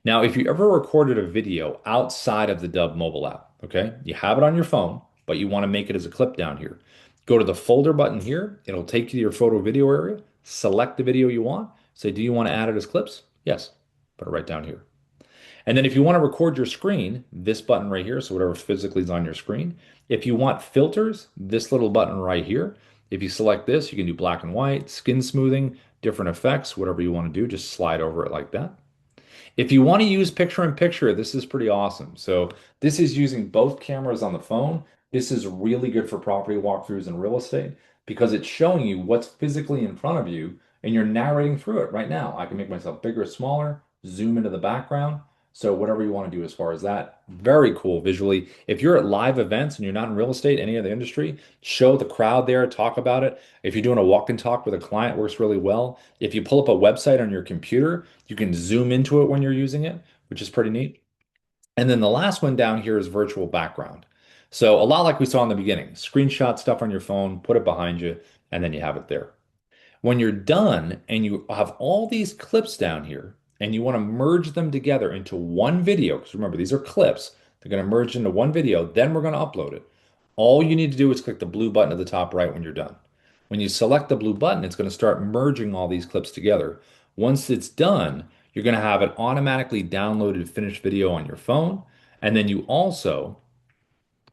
Now, if you ever recorded a video outside of the Dubb mobile app, okay, you have it on your phone, but you want to make it as a clip down here, go to the folder button here. It'll take you to your photo video area. Select the video you want. Say, do you want to add it as clips? Yes. Put it right down here. And then if you want to record your screen, this button right here, so whatever physically is on your screen. If you want filters, this little button right here. If you select this, you can do black and white, skin smoothing, different effects, whatever you want to do, just slide over it like that. If you want to use picture in picture, this is pretty awesome. So this is using both cameras on the phone. This is really good for property walkthroughs and real estate because it's showing you what's physically in front of you and you're narrating through it right now. I can make myself bigger, smaller, zoom into the background. So whatever you want to do as far as that, very cool visually. If you're at live events and you're not in real estate, any other industry, show the crowd there, talk about it. If you're doing a walk and talk with a client, works really well. If you pull up a website on your computer, you can zoom into it when you're using it, which is pretty neat. And then the last one down here is virtual background. So a lot like we saw in the beginning, screenshot stuff on your phone, put it behind you, and then you have it there. When you're done and you have all these clips down here and you want to merge them together into one video, because remember, these are clips, they're going to merge into one video, then we're going to upload it. All you need to do is click the blue button at the top right when you're done. When you select the blue button, it's going to start merging all these clips together. Once it's done, you're going to have an automatically downloaded finished video on your phone. And then you also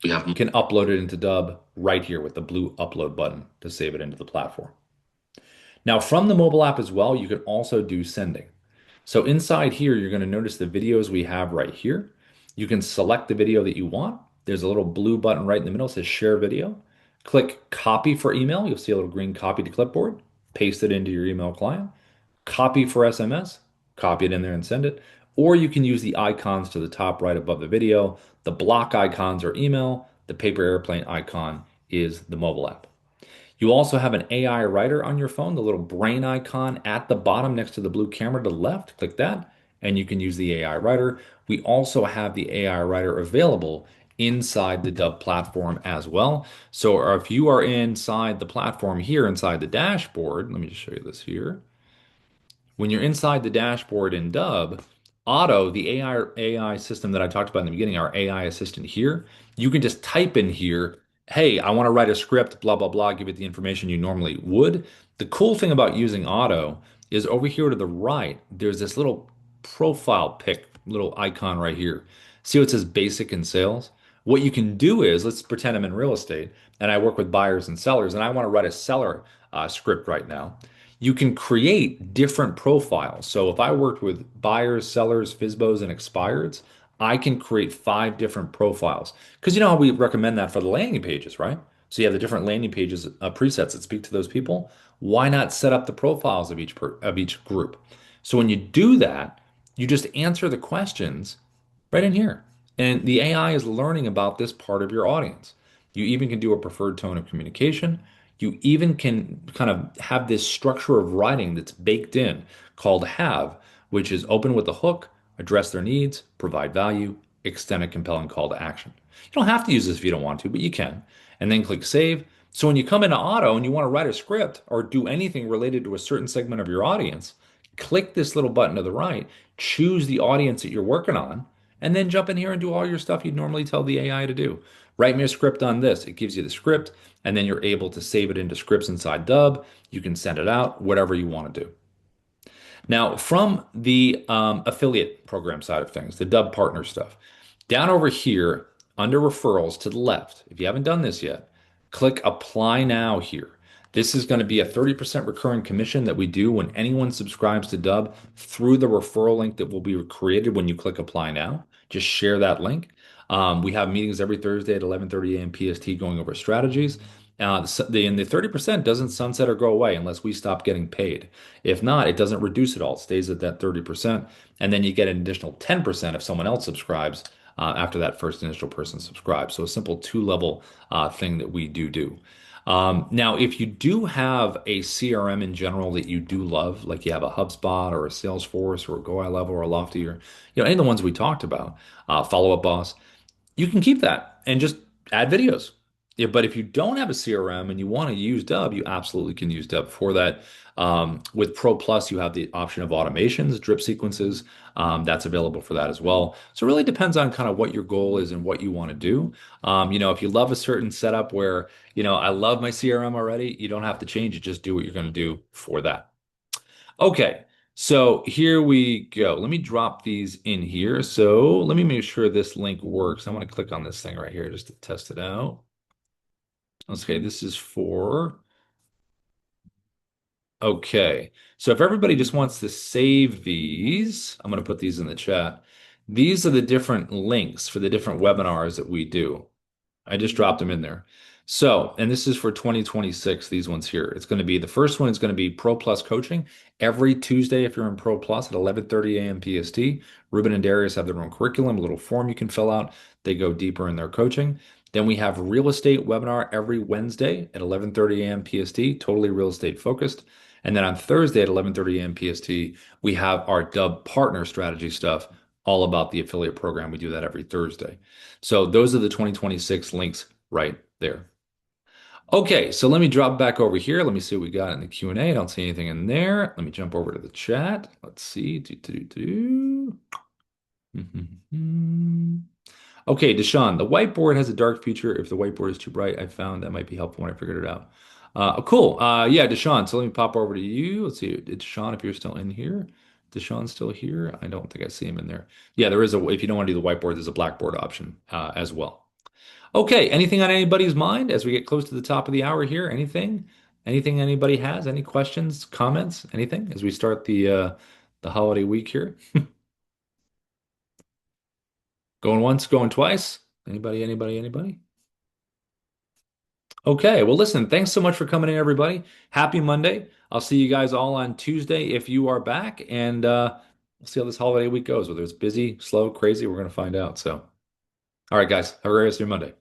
can upload it into Dubb right here with the blue upload button to save it into the platform. Now, from the mobile app as well, you can also do sending. So inside here, you're going to notice the videos we have right here. You can select the video that you want. There's a little blue button right in the middle that says share video. Click copy for email. You'll see a little green copy to clipboard. Paste it into your email client. Copy for SMS. Copy it in there and send it. Or you can use the icons to the top right above the video. The block icons are email. The paper airplane icon is the mobile app. You also have an AI writer on your phone, the little brain icon at the bottom next to the blue camera to the left. Click that, and you can use the AI writer. We also have the AI writer available inside the Dubb platform as well. So if you are inside the platform here, inside the dashboard, let me just show you this here. When you're inside the dashboard in Dubb, Auto, the AI system that I talked about in the beginning, our AI assistant here, you can just type in here, hey, I want to write a script, blah, blah, blah, give it the information you normally would. The cool thing about using Auto is over here to the right, there's this little profile pic, little icon right here. See what it says basic and sales? What you can do is, let's pretend I'm in real estate and I work with buyers and sellers, and I want to write a seller script right now. You can create different profiles. So if I worked with buyers, sellers, FISBOs, and expireds, I can create 5 different profiles. Because you know how we recommend that for the landing pages, right? So you have the different landing pages presets that speak to those people. Why not set up the profiles of each group? So when you do that, you just answer the questions right in here. And the AI is learning about this part of your audience. You even can do a preferred tone of communication. You even can kind of have this structure of writing that's baked in called have, which is open with a hook, address their needs, provide value, extend a compelling call to action. You don't have to use this if you don't want to, but you can. And then click save. So when you come into Auto and you want to write a script or do anything related to a certain segment of your audience, click this little button to the right, choose the audience that you're working on, and then jump in here and do all your stuff you'd normally tell the AI to do. Write me a script on this. It gives you the script, and then you're able to save it into scripts inside Dubb. You can send it out, whatever you want to do. Now, from the affiliate program side of things, the Dubb partner stuff, down over here under referrals to the left, if you haven't done this yet, click apply now here. This is going to be a 30% recurring commission that we do when anyone subscribes to Dubb through the referral link that will be created when you click apply now. Just share that link. We have meetings every Thursday at 11:30 a.m. PST going over strategies. And the 30% doesn't sunset or go away unless we stop getting paid. If not, it doesn't reduce at all. It stays at that 30%. And then you get an additional 10% if someone else subscribes after that first initial person subscribes. So a simple two-level thing that we do. Now, if you do have a CRM in general that you do love, like you have a HubSpot or a Salesforce or a GoILevel or a Lofty or any of the ones we talked about, Follow Up Boss, you can keep that and just add videos. Yeah, but if you don't have a CRM and you want to use Dubb, you absolutely can use Dubb for that. With Pro Plus, you have the option of automations, drip sequences. That's available for that as well. So it really depends on kind of what your goal is and what you want to do. If you love a certain setup where, I love my CRM already, you don't have to change it. Just do what you're going to do for that. Okay, so here we go. Let me drop these in here. So let me make sure this link works. I want to click on this thing right here just to test it out. Okay, this is for. Okay, so if everybody just wants to save these, I'm going to put these in the chat. These are the different links for the different webinars that we do. I just dropped them in there. So, and this is for 2026, these ones here. It's going to be the first one is going to be Pro Plus coaching every Tuesday if you're in Pro Plus at 11:30 a.m. PST. Ruben and Darius have their own curriculum, a little form you can fill out. They go deeper in their coaching. Then we have real estate webinar every Wednesday at 11:30 a.m. PST, totally real estate focused. And then on Thursday at 11:30 a.m. PST, we have our Dubb partner strategy stuff, all about the affiliate program. We do that every Thursday. So those are the 2026 links right there. Okay, so let me drop back over here. Let me see what we got in the Q&A. I don't see anything in there. Let me jump over to the chat. Let's see. Okay, Deshaun, the whiteboard has a dark feature. If the whiteboard is too bright, I found that might be helpful when I figured it out. Cool. Yeah, Deshaun. So let me pop over to you. Let's see, Deshaun, if you're still in here. Deshaun's still here. I don't think I see him in there. Yeah, there is if you don't want to do the whiteboard, there's a blackboard option as well. Okay, anything on anybody's mind as we get close to the top of the hour here? Anything? Anything anybody has? Any questions, comments, anything as we start the holiday week here? Going once, going twice? Anybody? Okay, well, listen, thanks so much for coming in, everybody. Happy Monday. I'll see you guys all on Tuesday if you are back, and we'll see how this holiday week goes. Whether it's busy, slow, crazy, we're going to find out. So, all right, guys, have a great rest of your Monday.